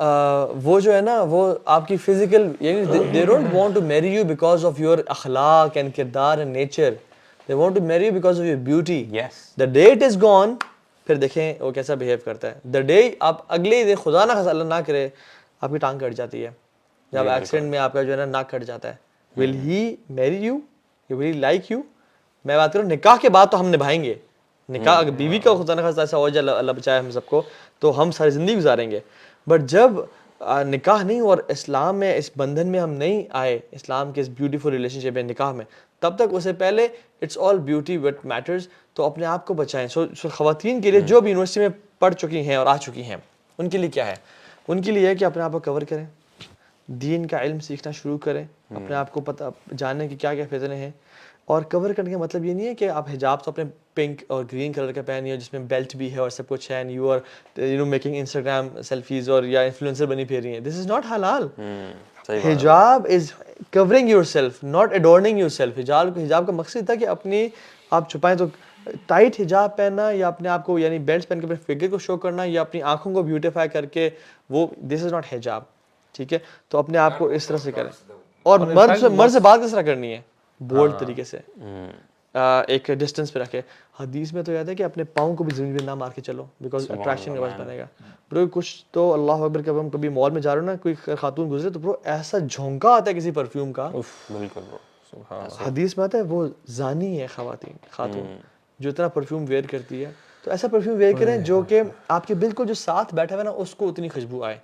وہ جو ہے نا وہ آپ کی فزیکل یعنی they don't want to marry you because of your اخلاق اینڈ کردار and nature, they want to marry you because of your beauty. The day it is gone, پھر دیکھیں وہ کیسا بہیو کرتا ہے. دا ڈے آپ اگلے دن خدا نہ خاصا اللہ نہ کرے آپ کی ٹانگ کٹ جاتی ہے, جب ایکسیڈنٹ میں آپ کا جو ہے نا ناک کٹ جاتا ہے, ول ہی میری you, will he like you? میں بات کروں نکاح کے بعد تو ہم نبھائیں گے, نکاح اگر بیوی کا خدا نہ خاصا ایسا ہو جائے اللہ بچائے ہم سب کو تو ہم ساری زندگی گزاریں گے. بٹ جب نکاح نہیں اور اسلام میں اس بندھن میں ہم نہیں آئے, اسلام کے اس بیوٹیفل ریلیشن شپ میں نکاح میں, تب تک اسے پہلے it's all beauty what matters. تو اپنے آپ کو بچائیں. سو خواتین کے لیے جو بھی یونیورسٹی میں پڑھ چکی ہیں اور آ چکی ہیں ان کے لیے کیا ہے, ان کے لیے ہے کہ اپنے آپ کو کور کریں, دین کا علم سیکھنا شروع کریں, اپنے آپ کو پتہ جاننے کہ کیا کیا فتنے ہیں. اور کور کرنے کا مطلب یہ نہیں ہے کہ آپ حجاب تو اپنے پنک اور گرین کلر کا پہنی ہو جس میں بیلٹ بھی ہے اور سب کچھ ہے, and you are making Instagram selfies اور یا انفلوئنسر بنی پھر رہی ہیں. دس از ناٹ حلال. حجاب is covering yourself, not adorning yourself. حجاب کا مقصد تھا کہ اپنی آپ چھپائیں. تو ٹائٹ حجاب پہننا یا اپنے آپ کو یعنی بیلٹس پہن کے اپنے فگر کو شو کرنا یا اپنی آنکھوں کو بیوٹیفائی کر کے, وہ دس از ناٹ حجاب. ٹھیک ہے, تو اپنے آپ کو اس طرح سے کریں. اور مرد سے بات کس طرح کرنی ہے, بولڈ طریقے سے, ایک ڈسٹینس پہ رکھے. حدیث میں تو یاد ہے کہ اپنے پاؤں کو بھی زمین پہ نہ مار کے چلو بیکاز اٹریکشن کا باعث بنے گا. برو کچھ تو اللہ اکبر کہ ہم کبھی مال میں جا رہے ہو نا, کوئی خاتون گزرے تو برو ایسا جھونکا آتا ہے کسی پرفیوم کا, بالکل حدیث میں آتا ہے وہ زانی ہے خاتون جو اتنا پرفیوم ویئر کرتی ہے. تو ایسا پرفیوم ویئر کریں جو کہ آپ کے بالکل جو ساتھ بیٹھا ہوا ہے نا اس کو اتنی خوشبو آئے.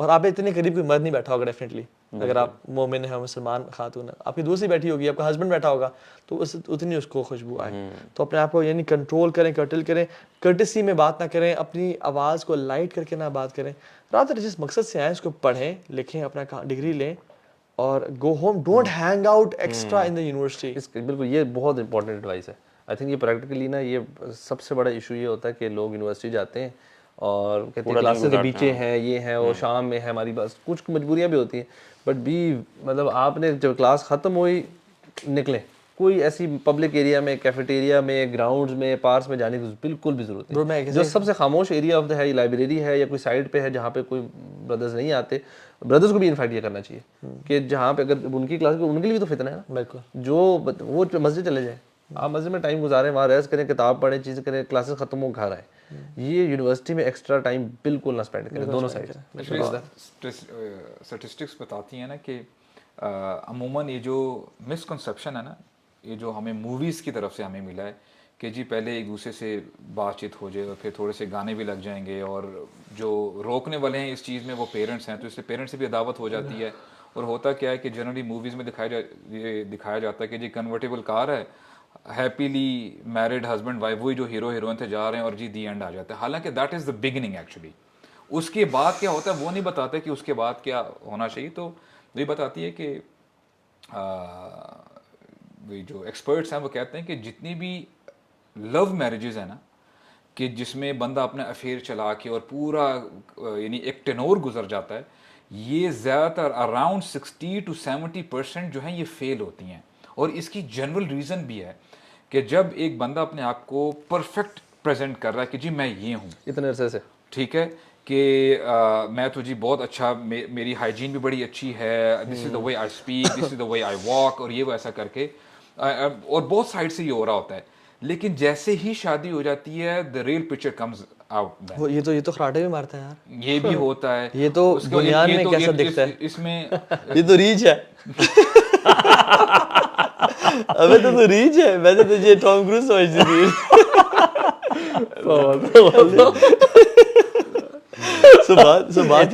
اور آپ اتنے قریب کوئی مرد نہیں بیٹھا ہوگا ڈیفینیٹلی, اگر آپ مومن ہیں مسلمان خاتون ہیں, آپ کی دوسری بیٹھی ہوگی, آپ کا ہسبینڈ بیٹھا ہوگا تو اتنی اس کو خوشبو آئے. تو اپنے آپ کو یعنی کنٹرول کریں, کرٹل کریں, کرٹسی میں بات نہ کریں, اپنی آواز کو لائٹ کر کے نہ بات کریں. رات جس مقصد سے آئیں اس کو پڑھیں لکھیں, اپنا ڈگری لیں اور go home. Don't hang out extra in the university. بالکل یہ بہت امپورٹنٹ ایڈوائس ہے. آئی تھنک یہ پریکٹیکلی نا یہ سب سے بڑا ایشو یہ ہوتا ہے کہ لوگ یونیورسٹی جاتے ہیں اور کہتے ہیں کلاسز کے پیچھے ہیں, یہ ہیں, اور شام میں ہے ہماری بس, کچھ مجبوریاں بھی ہوتی ہیں. بٹ مطلب آپ نے جب کلاس ختم ہوئی نکلیں, کوئی ایسی پبلک ایریا میں, کیفیٹیریا میں, گراؤنڈز میں, پارکس میں جانے کی بالکل بھی ضرورت نہیں. جو سب سے خاموش ایریا آف دا ہے لائبریری ہے یا کوئی سائڈ پہ ہے جہاں پہ کوئی بردرز نہیں آتے. بردرز کو بھی انفائٹ یہ کرنا چاہیے کہ جہاں پہ اگر ان کی کلاس, ان کے لیے بھی تو فتنہ ہے نا. بالکل, جو وہ مسجد چلے جائیں, آپ مسجد میں ٹائم گزاریں, وہاں ریسٹ کریں, کتاب پڑھیں, چیزیں کریں, کلاسز ختم ہو گھر آئیں. یہ یونیورسٹی میں ایکسٹرا ٹائم بالکل نہ اسپینڈ کریں دونوں سائڈ. اسٹیٹسٹکس بتاتی ہیں نا کہ عموماً یہ جو مسکنسیپشن ہے نا, یہ جو ہمیں موویز کی طرف سے ہمیں ملا ہے کہ جی پہلے ایک دوسرے سے بات چیت ہو جائے اور پھر تھوڑے سے گانے بھی لگ جائیں گے, اور جو روکنے والے ہیں اس چیز میں وہ پیرنٹس ہیں, تو اس سے پیرنٹس سے بھی عداوت ہو جاتی ہے. اور ہوتا کیا ہے کہ جنرلی موویز میں دکھایا جاتا ہے کہ جی کنورٹیبل کار ہے, ہیپیلی میرڈ ہسبینڈ وائف, وہی جو ہیرو ہیروئن تھے جا رہے ہیں اور جی دی اینڈ آ جاتا ہے. حالانکہ that is the beginning actually. اس کے بعد کیا ہوتا ہے وہ نہیں بتاتے کہ اس کے بعد کیا ہونا چاہیے. تو وہی بتاتی ہے کہ وہی جو ایکسپرٹس ہیں وہ کہتے ہیں کہ جتنی بھی لو میرجز ہیں نا کہ جس میں بندہ اپنا افیئر چلا کے اور پورا یعنی ایک ٹینور گزر جاتا ہے, یہ زیادہ تر اراؤنڈ 60 to 70% جو ہیں یہ فیل ہوتی ہیں. اور اس کی جنرل ریزن بھی ہے کہ جب ایک بندہ اپنے آپ کو پرفیکٹ پریزنٹ کر رہا ہے کہ جی میں یہ ہوں اتنے عرصے سے, ٹھیک ہے, کہ میں تو جی بہت اچھا, میری ہائیجین بھی بڑی اچھی ہے, this is the way I speak, this is the way I walk, اور یہ وہ ایسا کر کے, اور بہت سائڈ سے یہ ہو رہا ہوتا ہے. لیکن جیسے ہی شادی ہو جاتی ہے the real picture comes out. یہ تو خراٹے بھی مارتا ہے یار, یہ بھی ہوتا ہے, یہ تو بنیاد میں کیسا دکھتا ہے اس میں, یہ تو ریچ ہے. ابے تو ریچ ہے, میں تو تجھے ٹام کروز سمجھتی تھی.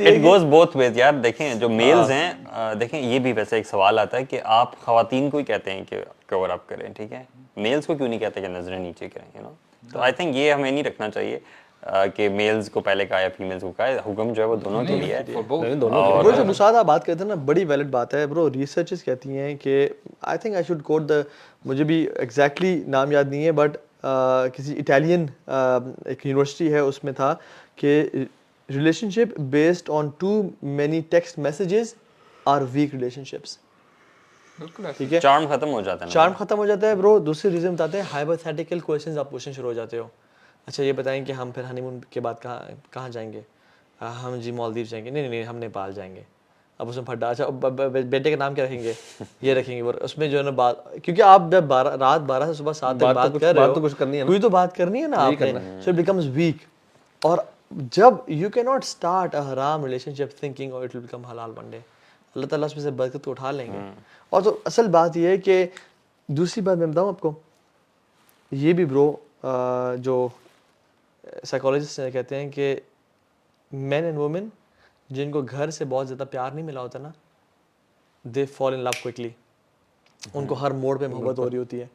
It goes both ways یار. دیکھیں جو میلز ہیں, دیکھیں یہ بھی ویسے ایک سوال آتا ہے کہ آپ خواتین کو ہی کہتے ہیں کہ کور اپ کریں, ٹھیک ہے, میلز کو کیوں نہیں کہتے کہ نظریں نیچے کریں, یو نو. تو آئی تھنک یہ ہمیں نہیں رکھنا چاہیے کہ میلز کو پہلے کہا یا فیمیلز کو کہا, حکم جو ہے وہ دونوں کے لیے ہے. برو جو مساعدہ بات کرتے ہیں نا, بڑی ویلڈ بات ہے برو. ریسرچز کہتی ہیں کہ آئی تھنک آئی شوڈ کوٹ دا, مجھے بھی ایگزیکٹلی نام یاد نہیں ہے, بٹ کسی اٹالین ایک یونیورسٹی ہے اس میں تھا کہ relationship based on too many text messages are weak relationships. ٹھیک ہے, چارم ختم ہو جاتا ہے, چارم ختم ہو جاتا ہے برو. دوسری ریزن بتاتے ہیں, ہائپوتھیٹیکل کویشچنز آپ پوچھنا شروع ہو جاتے ہو. اچھا یہ بتائیں کہ ہم پھر ہنی مون کے بعد کہاں جائیں گے, ہم جی مالدیو جائیں گے, نہیں نہیں ہم نیپال جائیں گے. اب اس میں پھڈا, اچھا بیٹے کا نام کیا رکھیں گے, یہ رکھیں گے. اور اس میں جو ہے نا بات, کیونکہ آپ جب رات 12 سے صبح 7 تک بات کر رہے ہو, کچھ کرنی ہے, کوئی تو بات کرنی ہے نا آپ نے, سو اٹ بیکمز ویک. اور جب یو کی ناٹ اسٹارٹ اے حرام ریلیشن شپ تھنکنگ اور اٹ ول بیکم حلال ون ڈے, اللہ تعالیٰ اس میں سے برکت کو اٹھا لیں گے. اور تو اصل بات یہ ہے کہ دوسری بات میں بتاؤں آپ کو, یہ بھی برو جو سائیکالوجسٹ کہتے ہیں کہ مین اینڈ وومن جن کو گھر سے بہت زیادہ پیار نہیں ملا ہوتا نا, دے فال ان لو کوئکلی. ان کو ہر موڑ پہ محبت ہو رہی ہوتی ہے,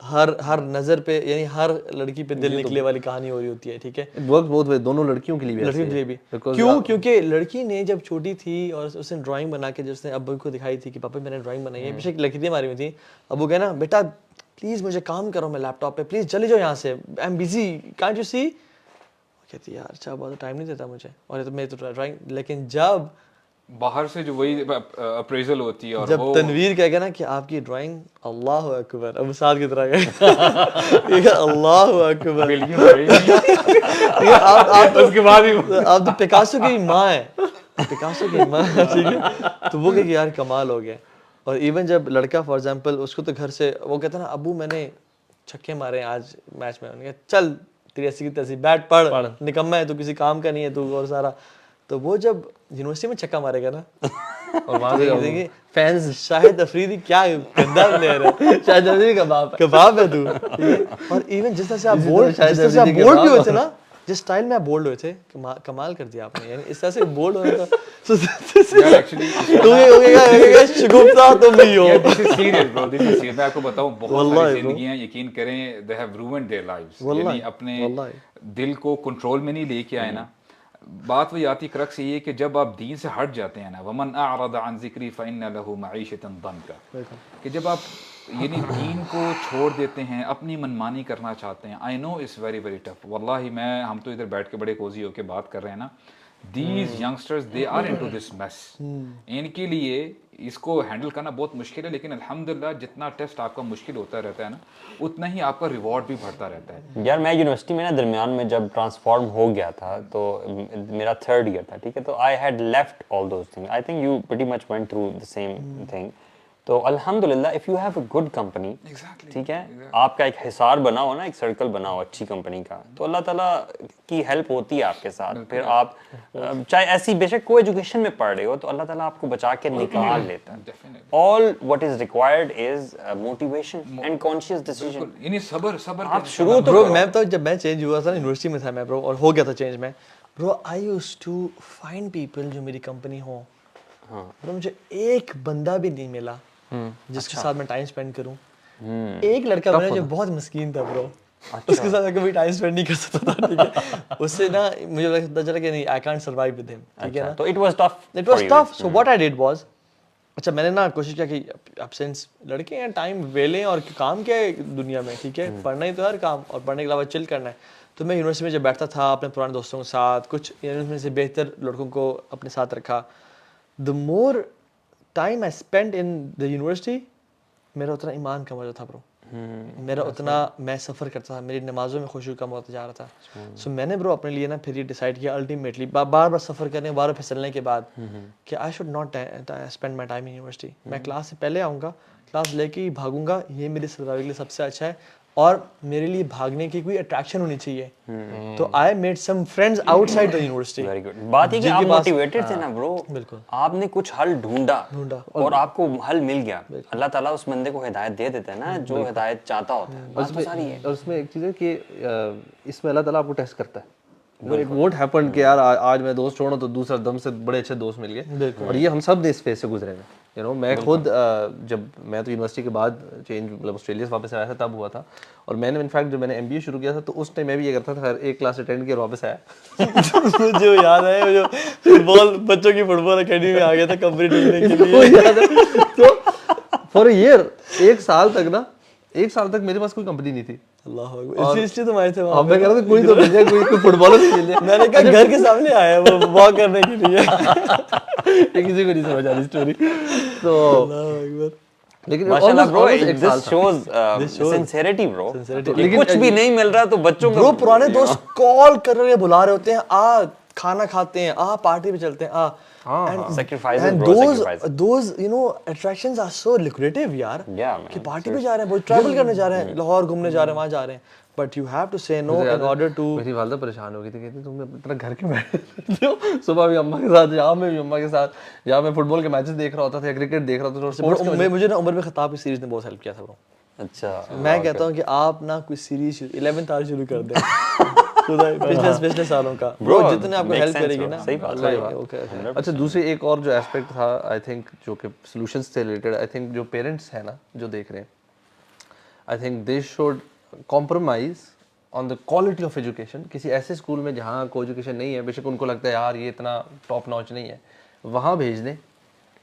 ہر نظر پہ, یعنی ہر لڑکی پہ دل نکلے والی کہانی ہو رہی ہوتی ہے. ٹھیک ہے, بہت دونوں لڑکیوں کے لیے بھی, لڑکیوں کے لیے بھی. کیوں؟ کیونکہ لڑکی نے جب چھوٹی تھی اور اس نے ڈرائنگ بنا کے جس نے ابو کو دکھائی تھی کہ پاپا میں نے ڈرائنگ بنائی ہے, بے شک لکیریں ماری ہوئی تھیں, ابو کہنا بیٹا پلیز مجھے کام کرو, میں لیپ ٹاپ پہ, پلیز چلے جاؤ یہاں سے, I am busy, can't you see. کہتی یار اچھا بہت ٹائم نہیں دیتا مجھے, اور میں تو ڈرائنگ. لیکن جب باہر سے جو وہی اپریزل ہوتی ہے, اور جب تنویر کہے گا نا کہ آپ کی ڈرائنگ اللہ اکبر, ابو سعد کی طرح گئے اللہ اکبر, اس کے بعد ہی آپ تو پکاسو کی ماں ہے, پکاسو کی ماں, ٹھیک ہے, تو وہ کہ یار کمال ہو گیا. اور ایون جب لڑکا فار ایگزامپل اس کو تو گھر سے وہ کہتا ہے نا ابو میں نے چھکے مارے ہیں آج میچ میں, انہوں نے کہا چل تیری ایسی کی تیسی بیٹ پڑھ, نکما ہے تو کسی کام کا نہیں ہے تو, اور سارا. تو وہ جب یونیورسٹی میں چھکا مارے گا نا, اور وہاں سے فینس شاہد افریدی کیا گندا پلیئر ہے, شاہد افریدی کباب ہے تو. اور ایون جس طرح سے آپ بولڈ بھی ہوئے تھے نا, جس سٹائل میں آپ بولڈ ہوئے تھے, کمال کر دیا آپ نے, یعنی اس طرح سے بولڈ ہونے کا تم بھی ہو. میں آپ کو بتاؤں بہت ساری زندگیاں یقین کریں they have ruined their lives, یعنی اپنے دل کو کنٹرول میں نہیں لے کے آئے نا. بات وہی آتی کرکس یہ ہے کہ جب آپ دین سے ہٹ جاتے ہیں نا, ومن اعرض عن ذکری فإن له معیشۃ ضنکا, کہ جب آپ یعنی دین کو چھوڑ دیتے ہیں, اپنی منمانی کرنا چاہتے ہیں. آئی نو اٹس ویری ویری ٹف, واللہ ہم تو ادھر بیٹھ کے بڑے کوزی ہو کے بات کر رہے ہیں نا. These youngsters they are into this mess, ان کے لیے اس کو ہینڈل کرنا بہت مشکل ہے, لیکن الحمدللہ جتنا ٹیسٹ آپ کا مشکل ہوتا رہتا ہے نا, اتنا ہی آپ کا ریوارڈ بھی بڑھتا رہتا ہے. یار میں یونیورسٹی میں نا درمیان میں جب ٹرانسفارم ہو گیا تھا تو میرا 3rd ایئر تھا, ٹھیک ہے, تو I had left all those thing. I think you pretty much went through the same thing. تو الحمدللہ if you have a good company, ٹھیک ہے, آپ کا ایک حصار بنا ہو نا, ایک سرکل بنا ہو اچھی کمپنی کا, تو اللہ تعالیٰ کی ہیلپ ہوتی ہے آپ کے ساتھ. پھر آپ چاہے ایسی بے شک کوئی ایجوکیشن میں پڑھ رہے ہو تو اللہ تعالیٰ آپ کو بچا کے نکال لیتا ہے. All what is required is motivation and conscious decision. یعنی صبر آپ شروع تو برو, میں تو جب میں چینج ہوا تھا نا یونیورسٹی میں تھا میں برو, اور ہو گیا تھا چینج میں برو, آئی یوز ٹو فائنڈ پیپل جو میری کمپنی ہو. مجھے ایک بندہ بھی نہیں ملا جس کے ساتھ میں ٹائم اسپینڈ کروں. ایک لڑکا ملا جو بہت مسکین تھا برو, اس کے ساتھ میں کبھی ٹائم اسپینڈ نہیں کر سکتا تھا, ٹھیک ہے, اس سے نا مجھے پتہ چلا کہ نہیں, آئی کانٹ سروائیو ود ہم, ٹھیک ہے نا. تو it was tough. So what I did was, اچھا میں نے نا کوشش کیا کہ اب سنس لڑکے ہیں, ٹائم ویلے اور کام کیا ہے دنیا میں, ٹھیک ہے, پڑھنا ہی تو ہر کام, اور پڑھنے کے علاوہ چل کرنا ہے. تو میں یونیورسٹی میں جب بیٹھتا تھا اپنے پرانے دوستوں کے ساتھ, کچھ میں سے بہتر لڑکوں کو اپنے ساتھ رکھا. The more time I spend in the university, میرا اتنا ایمان کم ہو جاتا تھا برو, میرا اتنا میں سفر کرتا تھا, میری نمازوں میں خوشی کم ہوتا جا رہا تھا. سو میں نے برو اپنے لیے نا پھر یہ ڈیسائیڈ کیا الٹیمیٹلی, بار بار سفر کرنے, بار بار پھسلنے کے بعد, کہ I should not spend my time in university. میں کلاس سے پہلے آؤں گا, کلاس لے کے ہی بھاگوں گا, یہ میری سروائیو کے لیے سب سے اچھا ہے, اور میرے لیے بھاگنے کی کوئی اٹریکشن ہونی چاہیے. تو I made some friends out side the university. Very good. بات یہ کہ آپ موٹیویٹڈ تھے نا برو, بالکل, آپ نے کچھ حل ڈھونڈا اور آپ کو حل مل گیا. اللہ تعالیٰ اس بندے کو ہدایت دے دیتا ہے نا جو ہدایت چاہتا ہوتا ہے. بات تو ساری ہے. اور اس میں ایک چیز ہے کہ اس میں اللہ تعالیٰ آپ کو ٹیسٹ کرتا ہے. اٹ وونٹ ہیپن کہ یار آج میں دوست چھوڑوں تو دوسرا دم سے بڑے اچھے دوست مل گئے. اور یہ ہم سب نے اس فیز سے گزرے ہیں. یو نو میں خود جب میں تو یونیورسٹی کے بعد چینج مطلب آسٹریلیا سے واپس آیا تھا تب ہوا تھا, اور میں نے انفیکٹ جب میں نے MBA شروع کیا تھا تو اس ٹائم میں بھی یہ کرتا تھا, ہر ایک کلاس اٹینڈ کیا واپس آیا. مجھے یاد ہے جو فٹ بال بچوں کی فٹ بال اکیڈمی میں آ گیا تھا کمپنی ڈھونڈنے کے لیے. تو فار اے ایئر, ایک سال تک میرے پاس کوئی کمپنی نہیں تھی. اللہ اکبر, اس لیے تم آئے تھے وہاں. میں کہہ رہا تھا کوئی تو مل جائے, کوئی فٹ بالر مل جائے. میں نے کہا گھر کے سامنے آیا وہ واک کرنے کے لیے, کسی کو نہیں سمجھ آ رہی اسٹوری. تو لیکن ماشاءاللہ برو, this shows sincerity bro. کچھ بھی نہیں مل رہا تو بچوں کو برو پرانے دوست کال کر رہے بلا رہے ہوتے ہیں, آ کھانا کھاتے ہیں, پارٹی پہ چلتے ہیں, Sacrifices, bro, sacrifices. those you know attractions are so lucrative یار, Yeah, man. کہ پارٹی پہ جا رہے ہیں, وہ ٹریول کرنے جا رہے ہیں, لاہور گھومنے جا رہے ہیں, وہاں جا رہے ہیں, بٹ یو ہیو ٹو سے نو ان آرڈر ٹو. میری والدہ پریشان ہو گئی تھی, کہتی تم اپنا گھر کے بیٹھتے ہو, صبح بھی اماں کے ساتھ, یہاں میں بھی اماں کے ساتھ, جہاں میں فٹ بال کے میچز دیکھ رہا ہوتا تھا, کرکٹ دیکھ رہا تھا. مجھے نا عمر بن خطاب کی سیریز نے بہت ہیلپ کیا تھا برو. اچھا, میں کہتا ہوں کہ آپ نا کوئی سیریز 11th آور شروع کر دیں پچھلے سالوں کا, برو جتنے آپ کو ہیلپ کرے گی نا. صحیح بات. اچھا, دوسری ایک اور جو ایسپیکٹ تھا آئی تھنک, جو کہ سولوشنس سے ریلیٹڈ, آئی تھنک جو پیرنٹس ہیں نا جو دیکھ رہے ہیں, I think they should compromise on the quality of education. کسی ایسے اسکول میں جہاں کو ایجوکیشن نہیں ہے, بے شک ان کو لگتا ہے یار یہ اتنا ٹاپ ناچ نہیں ہے, وہاں بھیج دیں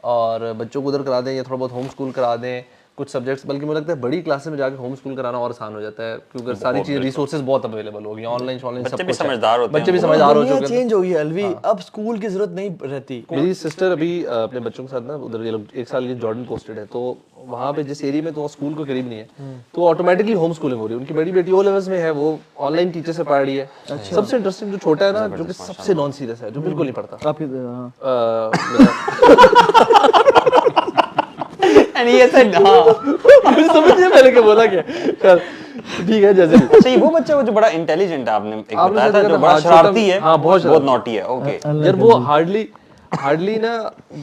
اور بچوں کو ادھر کرا دیں, یا تھوڑا بہت ہوم اسکول کرا دیں کچھ سبجیکٹس. بلکہ مجھے لگتا ہے بڑی کلاسز میں جا کے ہوم اسکول کرانا اور آسان ہو جاتا ہے, کیونکہ ساری چیزیں ریسورسز بہت اویلیبل ہوگی, آن لائن سب بچے بھی کچھ سمجھدار ہوتے ہیں, بچے بھی سمجھدار ہو چکے ہیں. چینج ہو گئی ہے الوی, اب اسکول کی ضرورت نہیں رہتی. میری سسٹر ابھی اپنے بچوں کے ساتھ نا ادھر یہ لوگ 1 سال کے جارڈن پوسٹڈ ہے, تو وہاں پہ جس ایریا میں تو اسکول کو قریب نہیں ہے, تو آٹومیٹکلی ہوم اسکولنگ ہو رہی ہے. ان کی بڑی بیٹی او لیولز میں ہے, وہ آن لائن ٹیچر سے پڑھ رہی ہے. سب سے انٹرسٹنگ جو چھوٹا ہے نا, جو کہ سب سے نان سیریس ہے, جو بالکل نہیں پڑھتا, آپ کی سمجھے پہلے کہ بولا کیا, ٹھیک ہے جیسے. اچھا, وہ بچہ جو بڑا انٹیلیجنٹ ہے, آپ نے ایک بتایا تھا, جو بڑا شرارتی ہے, بہت نوٹی ہے. اوکے یار, وہ ہارڈلی نا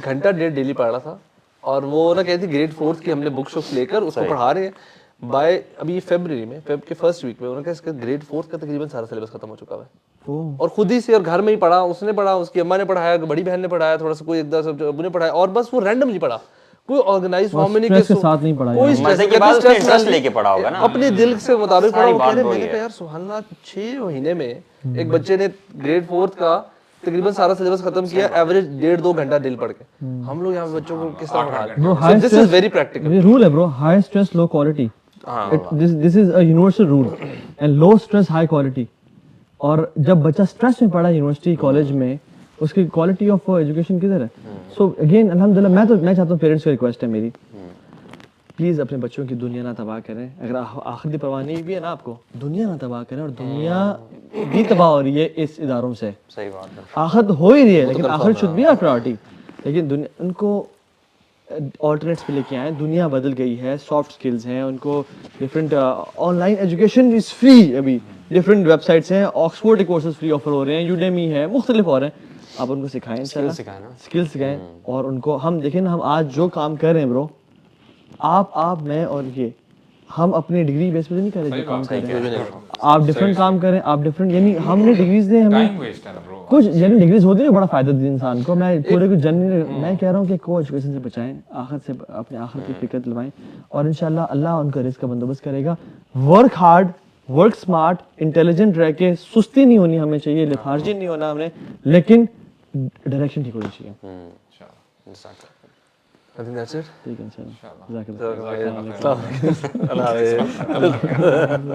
گھنٹہ ڈیڑھ ڈیلی پڑھ رہا تھا, اور وہ نا کہتی گریڈ 4 کی ہم نے بک شکس لے کر اس کو پڑھا رہے ہیں. بائی ابھی فیبرری میں, فیب کے فرسٹ ویک میں, انہوں نے کہا اس کا گریڈ 4 کا تقریباً سارا سلیبس ختم ہو چکا ہے, اور خود ہی سے, اور گھر میں ہی پڑھا, اس نے پڑھا, اس کی اماں نے پڑھایا, بڑی بہن نے پڑھایا, تھوڑا سا کوئی ایک دس ابو نے پڑھایا, اور بس وہ رینڈملی پڑھا, کوئی آرگنائز فارم میں نہیں, کوئی اسٹریس لے کے پڑھا ہوگا نا, اپنے دل سے مطابق پڑھا. وہ کہہ رہے, میں نے کہا یار سبحان اللہ, 6 مہینے میں ایک بچے نے گریڈ 4 کا تقریباً سارا سلیبس ختم کیا, ایوریج 1.5-2 گھنٹہ ڈیل پڑھ کے. ہم لوگ یہاں بچوں کو کس طرح پڑھا رہے ہیں؟ This is very practical. یہ رول ہے bro, high stress low quality. This is a universal rule, and low stress high quality. اور جب بچہ اسٹریس میں پڑھا یونیورسٹی کالج میں, اس کی کوالٹی آف ایجوکیشن کدھر ہے؟ سو اگین الحمد للہ میں چاہتا ہوں, پیرنٹس کی ریکویسٹ ہے میری, پلیز اپنے بچوں کی دنیا نہ تباہ کریں. اگر آخرت کی پرواہ نہیں بھی ہے نا آپ کو, دنیا نہ تباہ کریں. اور دنیا بھی تباہ ہو رہی ہے اس اداروں سے, صحیح بات ہے, آخرت ہو ہی رہی ہے, لیکن آخرت شوڈ بی آ پرائورٹی. لیکن ان کو آلٹرنیٹس پہ لے کے آئیں, دنیا بدل گئی ہے, سافٹ اسکلز ہیں, ان کو different on line education is free. ابھی ڈفرینٹ ویب سائٹس ہیں, آکسفورڈ کے کورسز فری آفر ہو رہے ہیں, یوڈیمی ہے, مختلف ہو رہے ہیں. آپ ان کو سکھائیں, اسکل سکھائیں. اور ان کو ہم دیکھیں نا, ہم آج جو کام کر رہے ہیں برو, آپ میں اور یہ, ہم اپنی ڈگری بیس پہ نہیں کر رہے جو کام کر رہے ہیں. آپ ڈفرینٹ کام کریں, آپ ڈفرینٹ, یعنی ہم نے ڈگریز دیں, ہمیں کچھ یعنی ڈگریز ہوتی ہے, بڑا فائدہ دیتی انسان کو. میں پورے کو میں کہہ رہا ہوں کہ کو ایجوکیشن سے بچائیں, آخر سے اپنے آخر کی فکر دلوائیں, اور انشاءاللہ اللہ ان کا رزق کا بندوبست کرے گا. Work hard, work smart, intelligent رہ کے, سستی نہیں ہونی ہمیں چاہیے, لیتھارجی نہیں ہونا ہم نے, لیکن ڈائریکشن ٹھیک ہونی چاہیے. I think that's it. ٹھیک ہے انشاءاللہ. جزاک اللہ. اللہ حافظ.